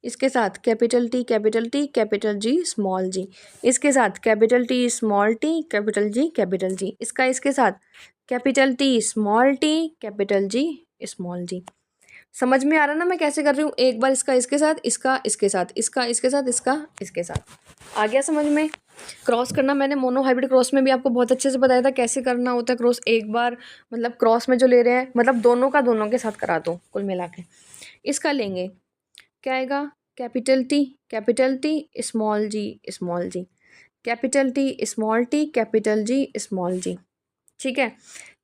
इसके साथ capital T capital G small G. इसके साथ capital T small T capital G. इसके साथ capital T small T capital G small G. समझ में आ रहा ना मैं कैसे कर रही हूँ? एक बार इसका इसके साथ, इसका इसके साथ, इसका इसके साथ, इसका इसके साथ। आ गया समझ में? क्रॉस करना मैंने मोनो हाइब्रिड क्रॉस में भी आपको बहुत अच्छे से बताया था कैसे करना होता है क्रॉस। एक बार मतलब क्रॉस में जो ले रहे हैं मतलब दोनों का दोनों के साथ करा दो कुल मिला के। इसका लेंगे क्या आएगा? कैपिटल टी स्मॉल जी, capital T capital G small G. ठीक है,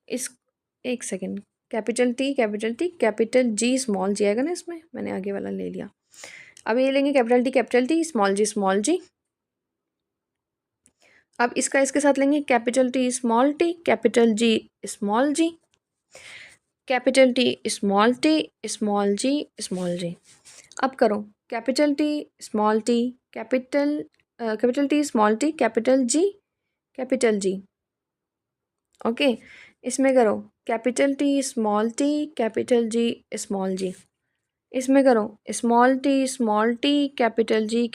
इस एक second, capital T capital G small G आएगा ना इसमें, मैंने आगे वाला ले लिया। अब ये लेंगे कैपिटल टी स्मॉल जी। अब इसका इसके साथ लेंगे capital T capital G small जी, कैपिटल टी स्मॉल जी। अब करो capital T capital T small T capital G. Okay, इसमें करो capital T capital G small G. इसमें करो small T capital G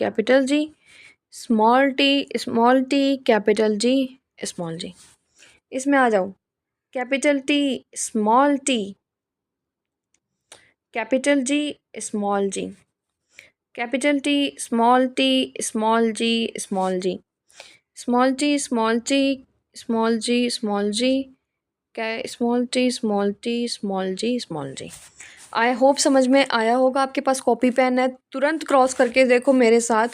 small T capital G small G. इसमें आ जाओ capital T small ji capital G small ji, capital T small G small G, small T small G small G, small T small G. I hope समझ में आया होगा। आपके पास copy pen है, तुरंत क्रॉस करके देखो मेरे साथ।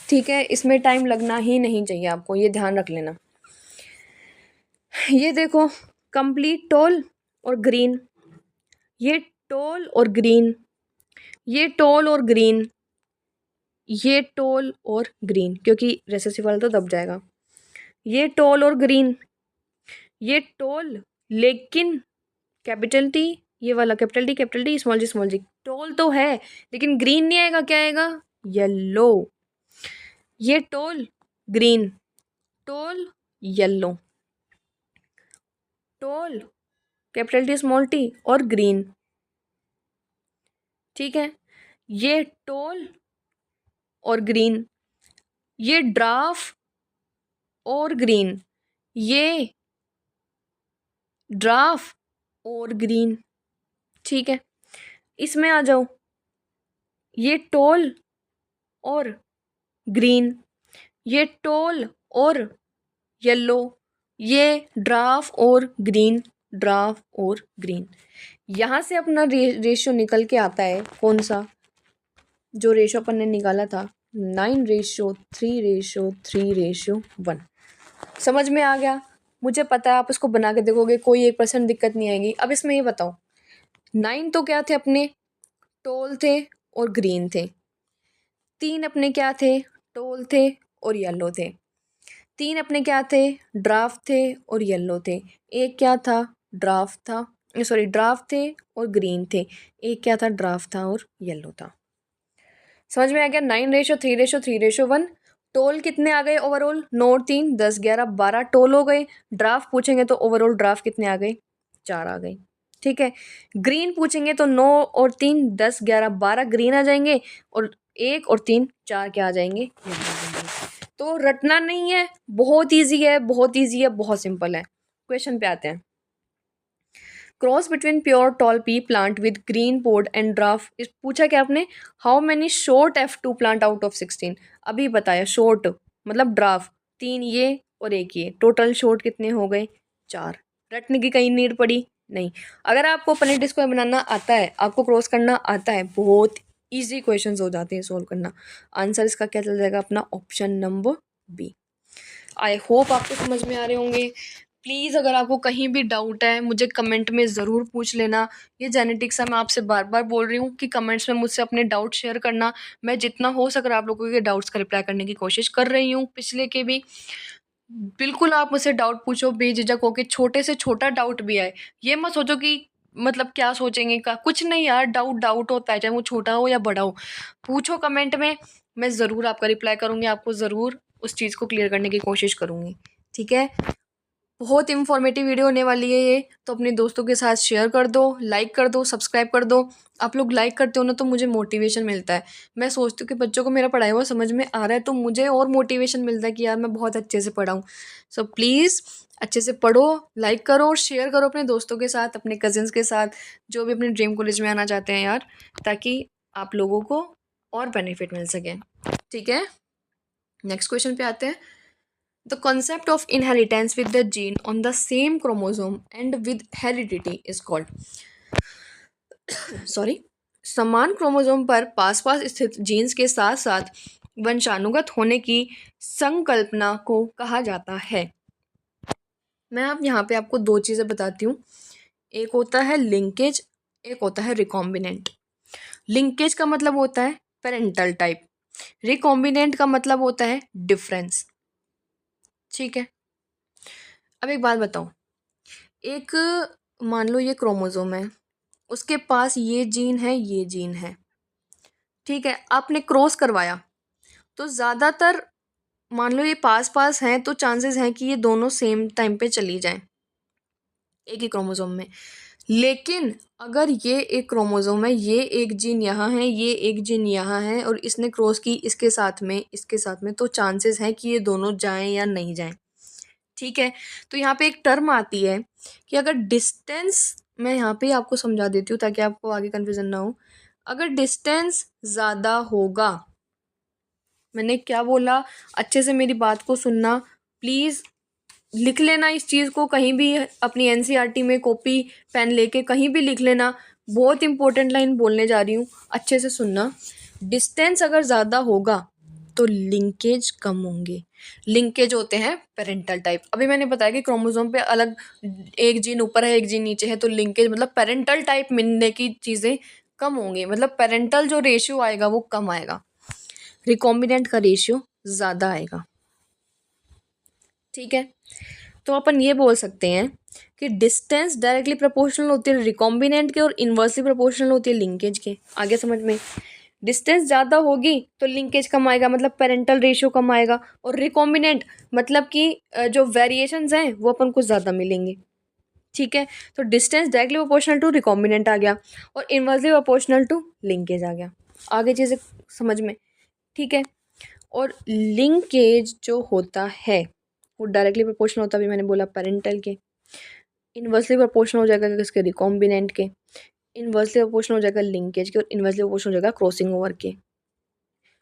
ठीक है, इसमें टाइम लगना ही नहीं चाहिए आपको, ये ध्यान रख लेना। ये देखो कंप्लीट टोल और ग्रीन, ये टोल और ग्रीन, ये टोल और ग्रीन, ये टोल और ग्रीन, क्योंकि रेसेसिव वाला तो दब जाएगा। ये टोल और ग्रीन, ये टोल लेकिन कैपिटल टी, ये वाला कैपिटल टी स्मॉल जी टोल तो है लेकिन ग्रीन नहीं आएगा। क्या आएगा? येलो। ये toll green, toll yellow, toll capital T small T और ग्रीन। ठीक है, ये टोल और ग्रीन, ये ड्राफ और ग्रीन, ये ड्राफ और ग्रीन। ठीक है, इसमें आ जाओ ये टोल और ग्रीन, ये टोल और येलो, ये ड्राफ और ग्रीन, ड्राफ और ग्रीन। यहाँ से अपना रेशियो निकल के आता है कौन सा? जो रेशियो अपन ने निकाला था 9:3:3:1। समझ में आ गया? मुझे पता है आप इसको बना के देखोगे, कोई 1% दिक्कत नहीं आएगी। अब इसमें ये बताओ 9 तो क्या थे अपने? टोल थे और ग्रीन थे। 3 अपने क्या थे? टोल थे और येलो थे। 3 अपने क्या थे? ड्राफ्ट थे और येलो थे। एक क्या था? ड्राफ्ट था, सॉरी ड्राफ्ट थे और ग्रीन थे। एक क्या था? ड्राफ्ट था और येलो था। समझ में आ गया? 9:3:3:1। टोल कितने आ गए ओवरऑल? 9 और 3 10 11 12 टोल हो गए। ड्राफ्ट पूछेंगे तो ओवरऑल ड्राफ्ट कितने आ गए? 4 आ गए। ठीक है, ग्रीन पूछेंगे तो 9 और 3 10 11 12 ग्रीन आ जाएंगे और 1 और 3 4 क्या आ जाएंगे? तो रटना नहीं है, बहुत ईजी है, बहुत ईजी है, बहुत सिंपल है। क्वेश्चन पे आते हैं। Cross between pure tall pea plant with green pod and dwarf इस पूछा क्या आपने, how many short F2 plant out of 16। अभी बताया शॉर्ट मतलब ड्राफ 3 ये और 1 ये, टोटल शॉर्ट कितने हो गए 4। रटने की कहीं नीड पड़ी नहीं। अगर आपको पनीर डिस्को बनाना आता है, आपको क्रॉस करना आता है, बहुत ईजी क्वेश्चंस हो जाते हैं सॉल्व करना। आंसर इसका क्या चल जाएगा अपना, option number B. I hope आपको समझ में आ रहे होंगे। प्लीज़ अगर आपको कहीं भी डाउट है मुझे कमेंट में ज़रूर पूछ लेना। ये जेनेटिक्स है, मैं आपसे बार बार बोल रही हूँ कि कमेंट्स में मुझसे अपने डाउट शेयर करना। मैं जितना हो सके आप लोगों के डाउट्स का रिप्लाई करने की कोशिश कर रही हूँ, पिछले के भी। बिल्कुल आप मुझसे डाउट पूछो बेझिझक होके, छोटे से छोटा डाउट भी आए। ये मत सोचो कि मतलब क्या सोचेंगे का, कुछ नहीं यार, डाउट डाउट होता है, चाहे वो छोटा हो या बड़ा हो। पूछो कमेंट में, मैं ज़रूर आपका रिप्लाई करूँगी, आपको ज़रूर उस चीज़ को क्लियर करने की कोशिश करूँगी। ठीक है, बहुत इंफॉर्मेटिव वीडियो होने वाली है ये, तो अपने दोस्तों के साथ शेयर कर दो, लाइक कर दो, सब्सक्राइब कर दो। आप लोग लाइक करते हो ना तो मुझे मोटिवेशन मिलता है। मैं सोचती हूँ कि बच्चों को मेरा पढ़ाया हुआ समझ में आ रहा है, तो मुझे और मोटिवेशन मिलता है कि यार मैं बहुत अच्छे से पढ़ाऊँ। सो प्लीज़ अच्छे से पढ़ो, लाइक करो और शेयर करो अपने दोस्तों के साथ, अपने कजिन्स के साथ, जो भी अपने ड्रीम कॉलेज में आना चाहते हैं यार, ताकि आप लोगों को और बेनिफिट मिल सके। ठीक है, नेक्स्ट क्वेश्चन पे आते हैं। The concept of inheritance with the gene on the same chromosome and with heredity is called sorry, समान क्रोमोसोम पर पास पास स्थित जीन्स के साथ साथ वंशानुगत होने की संकल्पना को कहा जाता है। मैं अब यहाँ पे आपको दो चीज़ें बताती हूँ। एक होता है लिंकेज, एक होता है रिकॉम्बिनेंट। लिंकेज का मतलब होता है पेरेंटल टाइप, रिकॉम्बिनेंट का मतलब होता है डिफरेंस। ठीक है, अब एक बात बताओ, एक मान लो ये क्रोमोसोम है, उसके पास ये जीन है, ये जीन है, ठीक है, आपने क्रॉस करवाया तो ज़्यादातर मान लो ये पास पास हैं तो चांसेस हैं कि ये दोनों सेम टाइम पे चली जाएं एक ही क्रोमोसोम में। लेकिन अगर ये एक क्रोमोसोम है, ये एक जीन यहाँ है, ये एक जीन यहाँ है, और इसने क्रॉस की इसके साथ में, इसके साथ में, तो चांसेस हैं कि ये दोनों जाएं या नहीं जाएं। ठीक है, तो यहाँ पे एक टर्म आती है कि अगर डिस्टेंस, मैं यहाँ पे आपको समझा देती हूँ ताकि आपको आगे कन्फ्यूजन ना हो। अगर डिस्टेंस ज़्यादा होगा, मैंने क्या बोला, अच्छे से मेरी बात को सुनना प्लीज़, लिख लेना इस चीज़ को कहीं भी, अपनी एनसीईआरटी में कॉपी पेन लेके कहीं भी लिख लेना। बहुत इंपॉर्टेंट लाइन बोलने जा रही हूँ, अच्छे से सुनना। डिस्टेंस अगर ज़्यादा होगा तो लिंकेज कम होंगे। लिंकेज होते हैं पेरेंटल टाइप। अभी मैंने बताया कि क्रोमोसोम पे अलग एक जीन ऊपर है, एक जीन नीचे है, तो लिंकेज मतलब पेरेंटल टाइप मिलने की चीज़ें कम होंगी, मतलब पेरेंटल जो रेशियो आएगा वो कम आएगा, रिकॉम्बिनेंट का रेशियो ज़्यादा आएगा। ठीक है, तो अपन ये बोल सकते हैं कि डिस्टेंस डायरेक्टली प्रोपोर्शनल होती है रिकॉम्बिनेंट के और इनवर्सली प्रोपोर्शनल होती है लिंकेज के। आगे समझ में, डिस्टेंस ज़्यादा होगी तो लिंकेज कम आएगा, मतलब पेरेंटल रेशियो कम आएगा, और रिकॉम्बिनेंट मतलब कि जो वेरिएशंस हैं वो अपन को ज़्यादा मिलेंगे। ठीक है, तो distance directly proportional to recombinant आ गया और इनवर्सली प्रोपोर्शनल टू लिंकेज आ गया। आगे चीज़ें समझ में, ठीक है। और लिंकेज जो होता है वो डायरेक्टली प्रोपोर्शनल होता है, अभी मैंने बोला पेरेंटल के, इनवर्सली प्रोपोर्शनल हो जाएगा किसके, रिकॉम्बिनेंट के, इनवर्सली प्रोपोर्शनल हो जाएगा लिंकेज के, और इनवर्सली प्रोपोर्शनल हो जाएगा क्रॉसिंग ओवर के।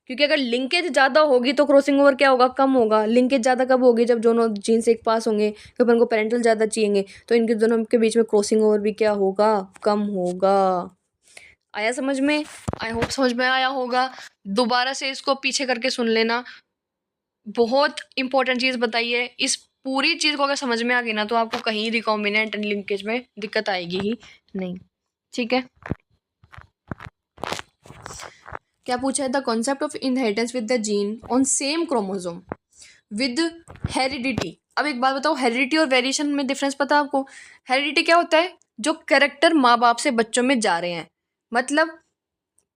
क्योंकि अगर लिंकेज ज़्यादा होगी तो क्रॉसिंग ओवर क्या होगा, कम होगा। लिंकेज ज़्यादा कब होगी, जब दोनों जीन से एक पास होंगे, तो अपन को पेरेंटल ज़्यादा चाहिए, तो इनके दोनों के बीच में क्रॉसिंग ओवर भी क्या होगा, कम होगा। आया समझ में, आई होप समझ में आया होगा। दोबारा से इसको पीछे करके सुन लेना, बहुत इंपॉर्टेंट चीज़ बताई है। इस पूरी चीज़ को अगर समझ में आ गई ना तो आपको कहीं रिकॉम्बिनेंट एंड लिंकेज में दिक्कत आएगी ही नहीं। ठीक है, क्या पूछा है, the concept of inheritance with the gene on same chromosome with heredity. अब एक बात बताओ, हेरिडिटी और वेरिएशन में डिफरेंस पता है आपको। हेरिडिटी क्या होता है, जो कैरेक्टर माँ बाप से बच्चों में जा रहे हैं, मतलब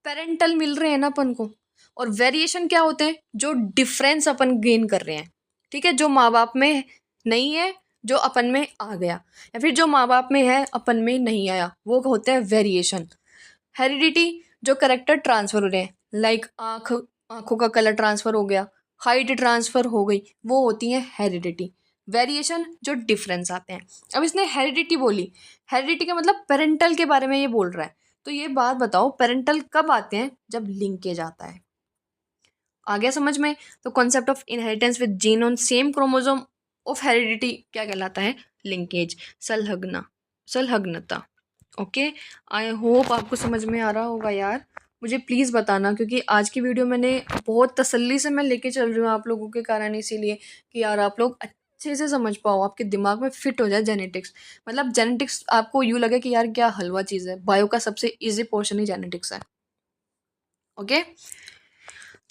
पेरेंटल मिल रहे हैं ना अपन को। और वेरिएशन क्या होते हैं, जो डिफरेंस अपन गेन कर रहे हैं। ठीक है, जो माँ बाप में नहीं है जो अपन में आ गया, या फिर जो माँ बाप में है अपन में नहीं आया, वो होता है वेरिएशन। हेरिडिटी जो करेक्टर ट्रांसफर हो रहे हैं, लाइक आँखों का कलर ट्रांसफर हो गया, हाइट ट्रांसफ़र हो गई, वो होती है हेरिडिटी। वेरिएशन जो डिफरेंस आते हैं। अब इसने हेरिडिटी बोली, हेरिडिटी का मतलब पेरेंटल के बारे में ये बोल रहा है। तो ये बात बताओ, पेरेंटल कब आते हैं? जब लिंकेज आता है। आ गया समझ में? तो concept of inheritance with gene on same chromosome of heredity क्या कहलाता है? लिंकेज, संलग्नता। ओके, आई होप आपको समझ में आ रहा होगा यार। मुझे प्लीज़ बताना, क्योंकि आज की वीडियो मैंने बहुत तसल्ली से मैं लेके चल रही हूँ आप लोगों के कारण, इसीलिए कि यार आप लोग अच्छे से समझ पाओ, आपके दिमाग में फिट हो जाए जेनेटिक्स। मतलब जेनेटिक्स आपको यूँ लगे कि यार क्या हलवा चीज़ है। बायो का सबसे ईजी पोर्शन ही जेनेटिक्स है। Okay,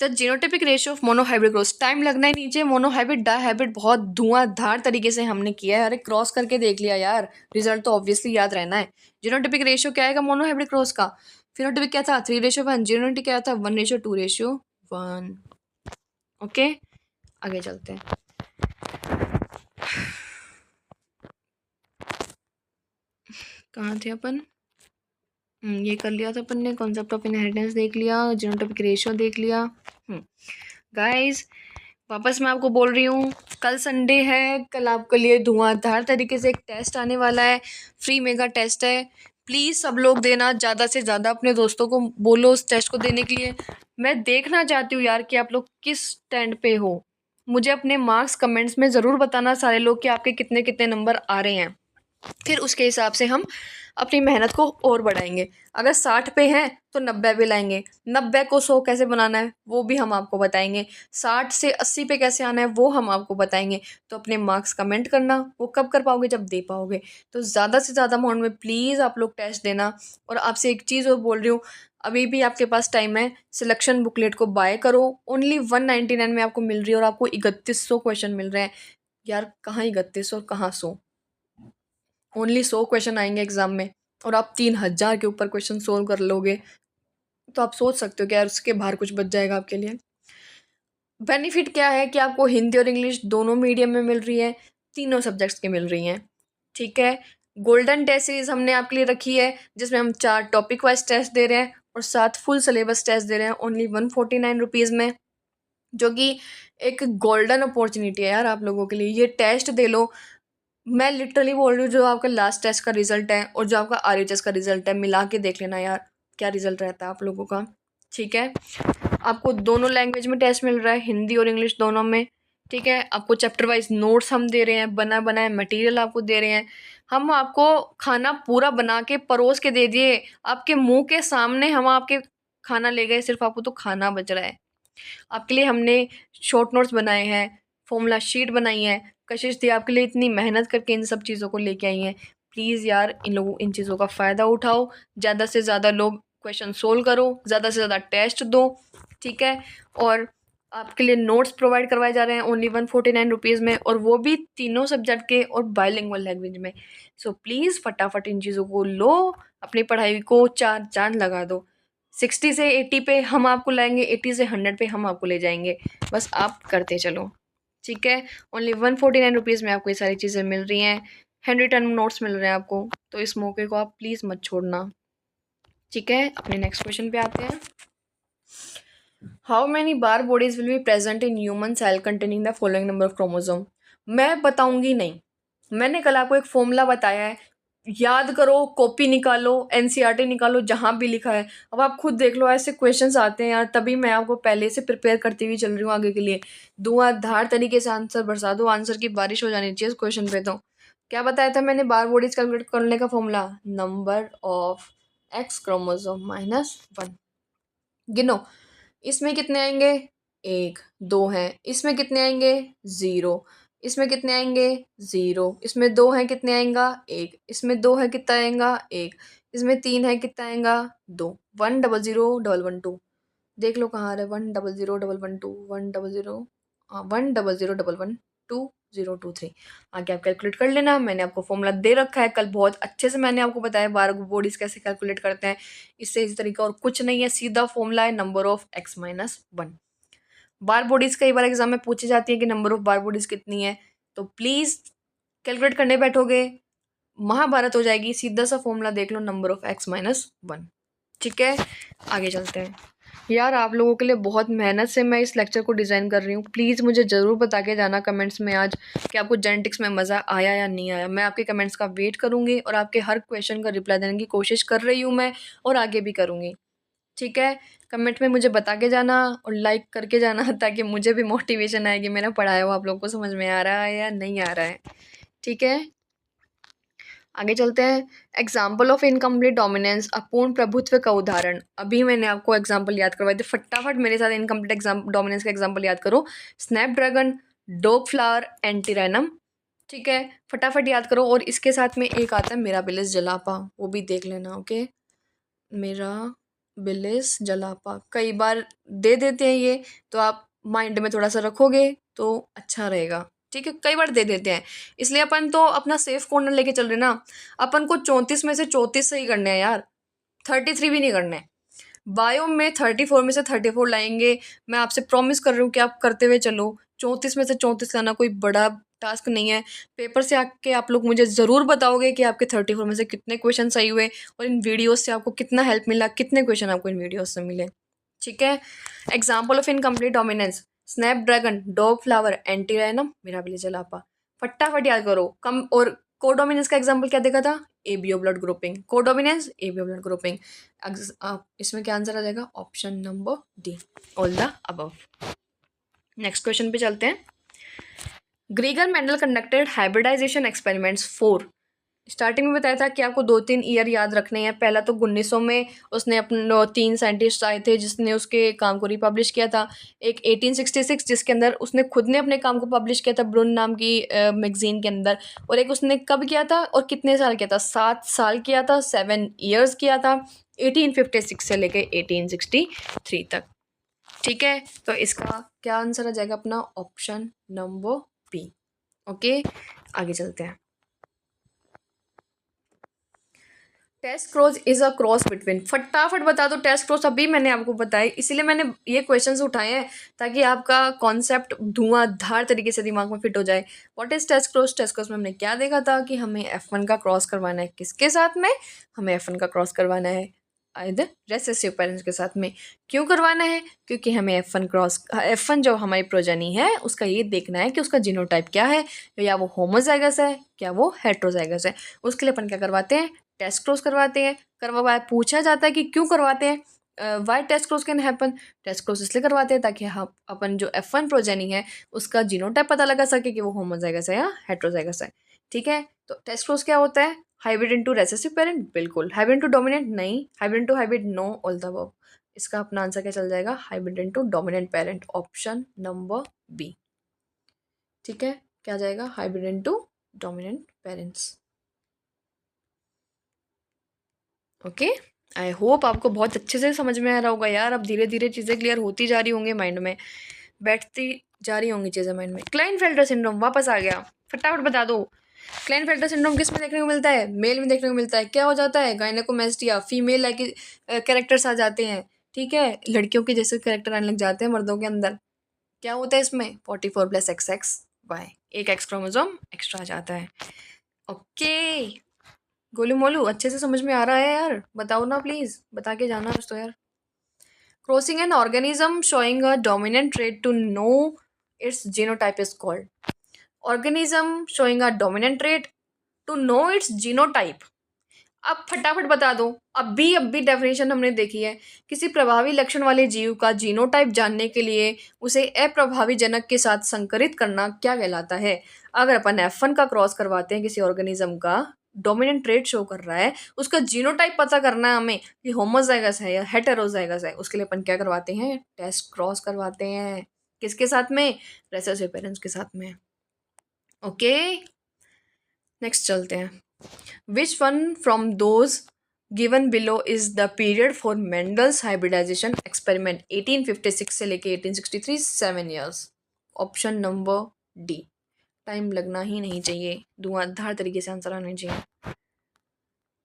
the genotypic ratio of monohybrid cross. Time लगना ही नीचे। मोनोहाइब्रिड डायहाइब्रिड बहुत धुआंधार तरीके से हमने किया है। अरे क्रॉस करके देख लिया यार, रिजल्ट तो ऑब्वियसली याद रहना है। जीनोटाइपिक रेशियो क्या आएगा मोनोहाइब्रिड क्रॉस का? फिनोटाइपिक क्या था? 3:1। जीनोटाइपिक क्या था? 1:2:1। ओके, आगे चलते हैं। कहाँ थे अपन? ये कर लिया था अपन ने, कॉन्सेप्ट ऑफ इनहेरिटेंस देख लिया, जीनोटाइपिक रेशियो देख लिया। गाइस वापस मैं आपको बोल रही हूँ, कल संडे है, कल आपके लिए धुआंधार तरीके से एक टेस्ट आने वाला है। फ्री मेगा टेस्ट है, प्लीज़ सब लोग देना। ज़्यादा से ज़्यादा अपने दोस्तों को बोलो उस टेस्ट को देने के लिए। मैं देखना चाहती हूँ यार कि आप लोग किस स्टैंड पे हो। मुझे अपने मार्क्स कमेंट्स में ज़रूर बताना सारे लोग कि आपके कितने कितने नंबर आ रहे हैं। फिर उसके हिसाब से हम अपनी मेहनत को और बढ़ाएंगे। अगर 60 पे हैं तो 90 पे लाएंगे, 90 को 100 कैसे बनाना है वो भी हम आपको बताएंगे, 60 से 80 पे कैसे आना है वो हम आपको बताएंगे। तो अपने मार्क्स कमेंट करना, वो कब कर पाओगे? जब दे पाओगे। तो ज़्यादा से ज़्यादा अमाउंट में प्लीज़ आप लोग टेस्ट देना। और आपसे एक चीज़ और बोल रही हूँ, अभी भी आपके पास टाइम है, सिलेक्शन बुकलेट को बाय करो। ओनली 199 में आपको मिल रही है और आपको 3100 क्वेश्चन मिल रहे हैं। यार कहाँ 3100 और कहाँ 100? ओनली 100 क्वेश्चन आएंगे एग्जाम में और आप 3000 के ऊपर क्वेश्चन सोल्व कर लोगे। तो आप सोच सकते हो कि यार उसके बाहर कुछ बच जाएगा आपके लिए। बेनिफिट क्या है कि आपको हिंदी और इंग्लिश दोनों मीडियम में मिल रही है, तीनों सब्जेक्ट्स की मिल रही हैं। ठीक है, गोल्डन टेस्ट सीरीज हमने आपके लिए रखी है, जिसमें हम 4 टॉपिक वाइज टेस्ट दे रहे हैं और 7 फुल सिलेबस टेस्ट दे रहे हैं ओनली 149 रुपीज़ में, जो कि एक गोल्डन अपॉर्चुनिटी है यार आप लोगों के लिए। ये टेस्ट दे लो। मैं लिटरली बोल रही हूँ, जो आपका लास्ट टेस्ट का रिजल्ट है और जो आपका आरएचएस का रिजल्ट है, मिला के देख लेना यार क्या रिजल्ट रहता है आप लोगों का। ठीक है, आपको दोनों लैंग्वेज में टेस्ट मिल रहा है, हिंदी और इंग्लिश दोनों में। ठीक है, आपको चैप्टर वाइज नोट्स हम दे रहे हैं, बना बनाया मटेरियल आपको दे रहे हैं। हम आपको खाना पूरा बना के परोस के दे दिए आपके मुंह के सामने, हम आपके खाना ले गए, सिर्फ आपको तो खाना बच रहा है। आपके लिए हमने शॉर्ट नोट्स बनाए हैं, फॉर्मूला शीट बनाई है, कशिश थी आपके लिए इतनी मेहनत करके इन सब चीज़ों को लेके आई हैं। प्लीज़ यार इन चीज़ों का फ़ायदा उठाओ, ज़्यादा से ज़्यादा लोग क्वेश्चन सोल्व करो, ज़्यादा से ज़्यादा टेस्ट दो। ठीक है, और आपके लिए नोट्स प्रोवाइड करवाए जा रहे हैं ओनली 149 रुपीज़ में, और वो भी तीनों सब्जेक्ट के और बायलिंगुअल लैंग्वेज में। सो प्लीज़ फटाफट इन चीज़ों को लो, अपनी पढ़ाई को 4 चाँद लगा दो। 60 से 80 पे हम आपको लाएंगे, 80 से 100 पे हम आपको ले जाएंगे। बस आप करते चलो। ठीक है, ओनली 149 रुपीज़ में आपको ये सारी चीज़ें मिल रही हैं, हैंड रिटन नोट्स मिल रहे हैं आपको। तो इस मौके को आप प्लीज़ मत छोड़ना। ठीक है, अपने नेक्स्ट क्वेश्चन पे आते हैं। How many Barr bodies will be present in human cell containing the following number of chromosome? मैं बताऊंगी नहीं, मैंने कल आपको एक फॉर्मूला बताया है, याद करो, कॉपी निकालो, एनसीईआरटी निकालो, जहाँ भी लिखा है। अब आप खुद देख लो, ऐसे क्वेश्चंस आते हैं यार, तभी मैं आपको पहले से प्रिपेयर करती हुई चल रही हूँ आगे के लिए। धुआंधार तरीके से आंसर बरसा दो, आंसर की बारिश हो जानी चाहिए इस क्वेश्चन पे। तो क्या बताया था मैंने बार बॉडीज कैलकुलेट करने का formula? Number of x chromosome minus 1। गिनो, इसमें कितने आएंगे? 1 2 हैं। इसमें कितने आएंगे? 0। इसमें कितने आएंगे? 0। इसमें 2 हैं, कितने आएगा? 1। इसमें 2 है, कितना आएगा? 1। इसमें 3 है, कितना आएगा? 2। 100,112। देख लो कहाँ आ रहा है, 100,112, 100, 100,112,2023। आगे आप कैलकुलेट कर लेना, मैंने आपको फॉर्मूला दे रखा है, कल बहुत अच्छे से मैंने आपको बताया बार बॉडीज कैसे कैलकुलेट करते हैं। इससे इसी तरीका और कुछ नहीं है, सीधा फॉर्मूला है number of x-1। Bar bodies कई बार एग्जाम में पूछी जाती है कि नंबर ऑफ बार बॉडीज कितनी है, तो प्लीज कैलकुलेट करने बैठोगे महाभारत हो जाएगी। सीधा सा फॉर्मूला देख लो, नंबर ऑफ x-1। ठीक है, आगे चलते हैं। यार आप लोगों के लिए बहुत मेहनत से मैं इस लेक्चर को डिज़ाइन कर रही हूँ। प्लीज़ मुझे ज़रूर बता के जाना कमेंट्स में आज कि आपको जेनेटिक्स में मज़ा आया या नहीं आया। मैं आपके कमेंट्स का वेट करूँगी और आपके हर क्वेश्चन का रिप्लाई देने की कोशिश कर रही हूँ मैं, और आगे भी करूँगी। ठीक है? कमेंट में मुझे बता के जाना और लाइक करके जाना ताकि मुझे भी मोटिवेशन आए कि मेरा पढ़ाया हुआ आप लोगों को समझ में आ रहा है या नहीं आ रहा है। ठीक है? आगे चलते हैं। एग्जाम्पल ऑफ इनकम्प्लीट डोमिनेंस, अपूर्ण प्रभुत्व का उदाहरण। अभी मैंने आपको एग्जाम्पल याद करवाए थे, फटाफट मेरे साथ इनकम्प्लीट डोमिनेंस का एग्जाम्पल याद करो। Snapdragon, dog flower, antirrhinum. ठीक है, फटाफट याद करो। और इसके साथ में एक आता है मिराबिलिस जलापा, वो भी देख लेना। ओके, मिराबिलिस जलापा कई बार दे देते हैं ये, तो आप माइंड में थोड़ा सा रखोगे तो अच्छा रहेगा। ठीक है, कई बार दे देते हैं, इसलिए अपन तो अपना सेफ कॉर्नर लेके चल रहे ना। अपन को 34 में से 34 सही करने हैं यार, 33 भी नहीं करने। बायो में 34 में से 34 लाएंगे। मैं आपसे प्रॉमिस कर रही हूँ कि आप करते हुए चलो। 34 में से 34 लाना कोई बड़ा टास्क नहीं है। पेपर से आके आप लोग मुझे ज़रूर बताओगे कि आपके 34 में से कितने क्वेश्चन सही हुए और इन वीडियोस से आपको कितना हेल्प मिला, कितने क्वेश्चन आपको इन वीडियोस से मिले। ठीक है, example of incomplete dominance, Snapdragon, dog flower, antirrhinum, mirabilis जलापा। फटाफट याद करो। कम और कोडोमिनेंस का एग्जाम्पल क्या देखा था? ABO blood grouping. Codominance, ABO blood grouping. इसमें क्या आंसर आ जाएगा? Option number D, all the above. Next question पे चलते हैं। Gregor Mendel conducted hybridization experiments 4। Starting में बताया था कि आपको 2-3 ईयर याद रखने हैं। पहला तो 1900 में उसने अपने 3 साइंटिस्ट आए थे जिसने उसके काम को रिपब्लिश किया था। एक 1866 जिसके अंदर उसने खुद ने अपने काम को पब्लिश किया था ब्रून नाम की मैगजीन के अंदर। और एक उसने कब किया था और कितने साल किया था? 7 साल किया था, 7 ईयर्स किया था, 1856 से लेके 1863 तक। ठीक है, तो इसका क्या आंसर आ जाएगा अपना? Option number B. ओके, आगे चलते हैं। Test cross is a cross between. फटाफट बता दो टेस्ट क्रॉस। अभी मैंने आपको बताया, इसीलिए मैंने ये क्वेश्चंस उठाए हैं ताकि आपका कॉन्सेप्ट धुआंधार तरीके से दिमाग में फिट हो जाए। What is test cross? Test cross में हमने क्या देखा था कि हमें F1 का क्रॉस करवाना है। किसके साथ में? हमें F1 का क्रॉस करवाना है इधर रेसेसिव पेरेंट्स के साथ में। क्यों करवाना है? क्योंकि हमें F1 जो हमारी प्रोजेनी है उसका ये देखना है कि उसका जीनोटाइप क्या है, या वो होमोजाइगस है, क्या वो हेट्रोजाइगस है। उसके लिए अपन क्या करवाते हैं? टेस्ट क्रॉस करवाते हैं। करवाया पूछा जाता है कि क्यों करवाते हैं, why test cross can happen. Test cross इसलिए करवाते हैं ताकि हम अपन जो F1 प्रोजेनी है उसका जीनोटाइप पता लगा सके कि वो होमोजाइगस है या हेट्रोजाइगस है। ठीक है, तो टेस्ट क्रॉस क्या होता है? हाइब्रिड इनटू रेसेसिव पेरेंट, बिल्कुल। हाइब्रिड इनटू डोमिनेंट, नहीं। Hybrid into hybrid, no. All the above. इसका अपना आंसर क्या चल जाएगा? Hybrid into dominant parent, option number B. ठीक है, क्या जाएगा? Hybrid into dominant parents. Okay, I hope आपको बहुत अच्छे से समझ में आ रहा होगा यार। अब धीरे धीरे चीज़ें क्लियर होती जा रही होंगी माइंड में, बैठती जा रही होंगी चीज़ें माइंड में। क्लाइनफेल्टर सिंड्रोम वापस आ गया, फटाफट बता दो। क्लाइनफेल्टर सिंड्रोम किस में देखने को मिलता है? मेल में देखने को मिलता है। क्या हो जाता है? गायनेकोमेस्टिया, फीमेल लाइक कैरेक्टर्स आ जाते हैं। ठीक है, लड़कियों के जैसे कैरेक्टर आने लग जाते हैं मर्दों के अंदर। क्या होता है इसमें? 44 + XX Y, एक एक्स क्रोमोसोम एक्स्ट्रा आ जाता है। ओके, गोलू मोलू अच्छे से समझ में आ रहा है यार? बताओ ना प्लीज, बता के जाना कुछ तो यार। Crossing an organism showing a dominant trait to know its genotype is called. Organism showing a dominant trait to know its genotype. अब फटाफट बता दो। अब भी डेफिनेशन हमने देखी है। किसी प्रभावी लक्षण वाले जीव का जीनोटाइप जानने के लिए उसे अप्रभावी जनक के साथ संकरित करना क्या कहलाता है? अगर अपन F1 का क्रॉस करवाते हैं किसी ऑर्गेनिज्म का, डोमिनेंट ट्रेट शो कर रहा है, उसका जीनोटाइप पता करना है हमें कि होमोजाइगस है या हेटेरोजाइगस है। उसके लिए अपन क्या करवाते हैं? टेस्ट क्रॉस करवाते हैं। किसके साथ में? रेसेसिव पेरेंट्स के साथ में। ओके, नेक्स्ट चलते हैं। Which one from those given below is the period for Mendel's hybridization experiment 1856 से लेके 1863, 7 years? Option number D. Time लगना ही नहीं चाहिए, धुआंधार तरीके से आंसर आने चाहिए।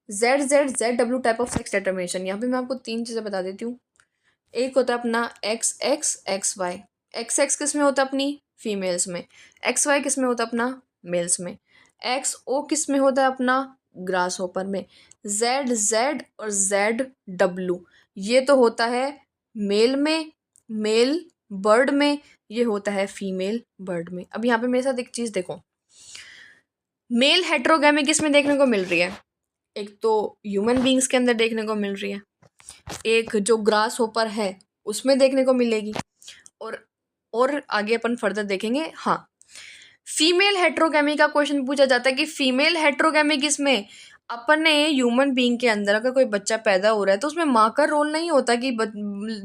ZZZW type of sex determination. यहाँ पे मैं आपको 3 चीज़ें बता देती हूँ। एक होता है अपना XX XY। XX किस में होता है? अपनी फीमेल्स में। XY किस में होता है? अपना मेल्स में। XO किस में होता है? अपना ग्रास होपर में। ZZ और ZW ये तो होता है मेल में, मेल बर्ड में, ये होता है फीमेल बर्ड में। अब यहाँ पे मेरे साथ एक चीज़ देखो, मेल हेट्रोगैमी किस में देखने को मिल रही है? एक तो ह्यूमन बींग्स के अंदर देखने को मिल रही है, एक जो ग्रास होपर है उसमें देखने को मिलेगी, और आगे अपन फर्दर देखेंगे। हाँ, फीमेल हेट्रोगैमी का क्वेश्चन पूछा जाता है कि फीमेल हेट्रोगैमी किसमें? अपन ने ह्यूमन बीइंग के अंदर अगर कोई बच्चा पैदा हो रहा है तो उसमें माँ का रोल नहीं होता कि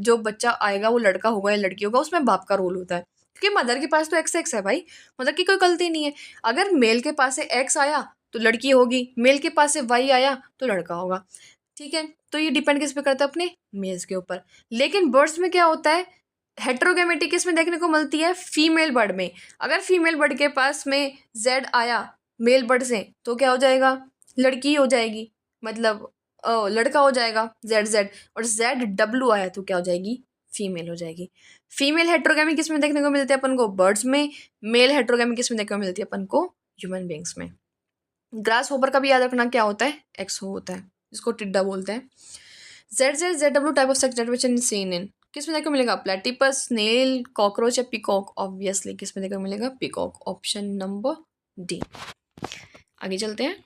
जो बच्चा आएगा वो लड़का होगा या लड़की होगा, उसमें बाप का रोल होता है, क्योंकि मदर के पास तो एक्स एक्स है भाई, मदर की कोई गलती नहीं है। अगर मेल के पास से एक्स आया तो लड़की होगी, मेल के पास से वाई आया तो लड़का होगा। ठीक है, तो ये डिपेंड किस पे करता है? अपने मेल्स के ऊपर। लेकिन बर्ड्स में क्या होता है? हेट्रोगैमेटी किस में देखने को मिलती है? फीमेल बर्ड में। अगर फीमेल बर्ड के पास में जेड आया मेल बर्ड से तो क्या हो जाएगा? लड़की हो जाएगी, मतलब लड़का हो जाएगा जेड जेड, और जेड डब्लू आया तो क्या हो जाएगी? फीमेल हो जाएगी। फीमेल हेट्रोगैमी किस में देखने को मिलती है अपन को? बर्ड्स में। मेल हेट्रोगैमी किस में देखने को मिलती है अपन को? ह्यूमन बींग्स में। ग्रास होपर का भी याद रखना क्या होता है? एक्सो होता है, जिसको टिड्डा बोलते हैं। Z Z Z W type of sex which in seen in किस में देखने को मिलेगा? प्लेटिपस, स्नेल, कॉकरोच या पिकॉक? ऑब्वियसली किस में देखने को मिलेगा? Peacock, option number D. आगे चलते हैं।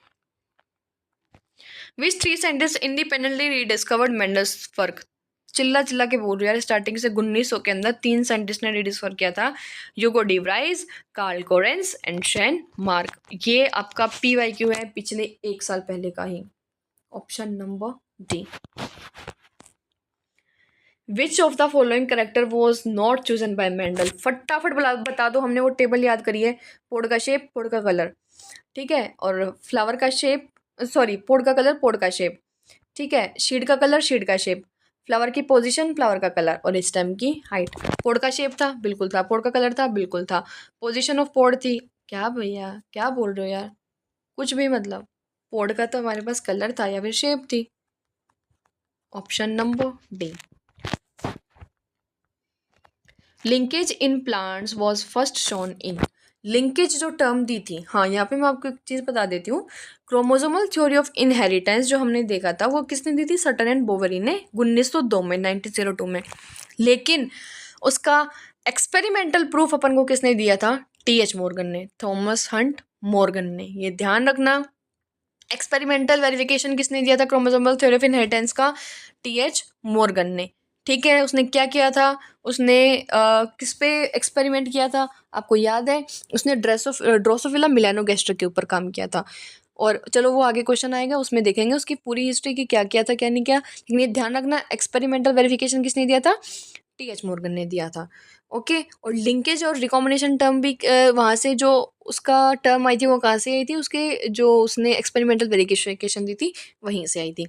Which three scientist independently rediscovered Mendel's work? चिल्ला चिल्ला के बोल रही यार, स्टार्टिंग से 1900 के अंदर 3 साइंटिस्ट ने रीडिस्कवर किया था, Hugo de Vries, Karl Correns and Tschermak. ये आपका PYQ है पिछले 1 साल पहले का ही, option number D. Which of the following character was not chosen by Mendel? फटाफट बता दो, हमने वो टेबल याद करी है। पोड का शेप, पोड का कलर, ठीक है, और फ्लावर का शेप, सॉरी पोड का कलर, पोड का शेप, ठीक है, शीड का कलर, शीड का शेप, फ्लावर की पोजीशन, फ्लावर का कलर, और स्टेम की हाइट। पोड का शेप था, बिल्कुल था। पोड का कलर था, बिल्कुल था। पोजीशन ऑफ पोड थी, क्या भैया क्या बोल रहे हो यार, कुछ भी मतलब। पोड का तो हमारे पास कलर था या फिर शेप थी, option number D. Linkage in plants was first shown in. Linkage जो टर्म दी थी, हाँ यहाँ पे मैं आपको एक चीज़ बता देती हूँ। क्रोमोसोमल थ्योरी ऑफ इनहेरिटेंस जो हमने देखा था वो किसने दी थी? सटन एंड बोवेरी ने 1902 में, 1902 में। लेकिन उसका एक्सपेरिमेंटल प्रूफ अपन को किसने दिया था? TH मॉर्गन ने, थॉमस हंट मॉर्गन ने। ये ध्यान रखना, एक्सपेरिमेंटल वेरिफिकेशन किसने दिया था क्रोमोसोमल थ्योरी ऑफ इनहेरिटेंस का? TH मॉर्गन ने। ठीक है, उसने क्या किया था? उसने किस पे एक्सपेरिमेंट किया था? आपको याद है, उसने ड्रोसोफिला मिलेनोगेस्टर के ऊपर काम किया था। और चलो वो आगे क्वेश्चन आएगा उसमें देखेंगे उसकी पूरी हिस्ट्री की, क्या किया था क्या नहीं किया। लेकिन ये ध्यान रखना, एक्सपेरिमेंटल वेरिफिकेशन किसने दिया था? TH मॉर्गन ने दिया था। ओके, और लिंकेज और रिकॉम्बिनेशन टर्म भी वहाँ से जो उसका टर्म आई थी वो कहाँ से आई थी? उसके जो उसने एक्सपेरिमेंटल वेरिफिकेशन दी थी वहीं से आई थी।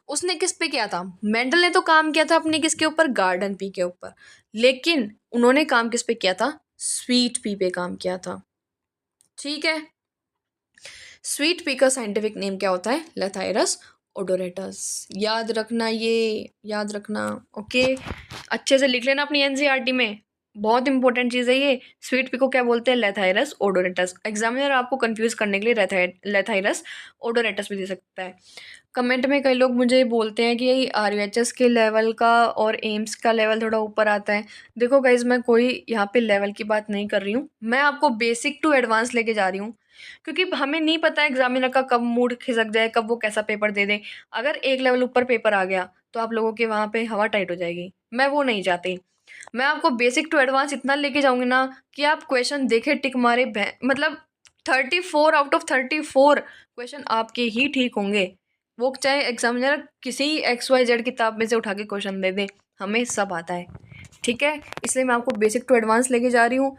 उसने किस पे किया था? मेंडल ने तो काम किया था अपने किसके ऊपर? गार्डन पी के ऊपर। लेकिन उन्होंने काम किस पे किया था? स्वीट पी पे काम किया था। ठीक है, स्वीट पी का साइंटिफिक नेम क्या होता है? लेथाइरस ओडोरेटस। याद रखना, ये याद रखना। ओके, अच्छे से लिख लेना अपनी NCERT में, बहुत इंपॉर्टेंट चीज़ है ये। स्वीट पी को क्या बोलते हैं? लेथाइरस ओडोरेटस। एग्जामिनर आपको कंफ्यूज करने के लिए लेथाइरस ओडोरेटस भी दे सकता है। कमेंट में कई लोग मुझे बोलते हैं कि RUHS के लेवल का और एम्स का लेवल थोड़ा ऊपर आता है। देखो गाइज, मैं कोई यहाँ पे लेवल की बात नहीं कर रही हूँ, मैं आपको बेसिक टू एडवांस लेके जा रही हूँ, क्योंकि हमें नहीं पता है एग्जामिनर का कब मूड खिसक जाए, कब वो कैसा पेपर दे दे। अगर एक लेवल ऊपर पेपर आ गया तो आप लोगों के वहाँ पे हवा टाइट हो जाएगी, मैं वो नहीं चाहती। मैं आपको बेसिक टू एडवांस इतना लेके जाऊंगी ना कि आप क्वेश्चन देखे टिक मारे मतलब 34 आउट ऑफ 34 क्वेश्चन आपके ही ठीक होंगे, वो चाहे एग्जामिनर किसी XYZ किताब में से उठा के क्वेश्चन दे दे, हमें सब आता है। ठीक है, इसलिए मैं आपको बेसिक टू एडवांस लेके जा रही हूँ,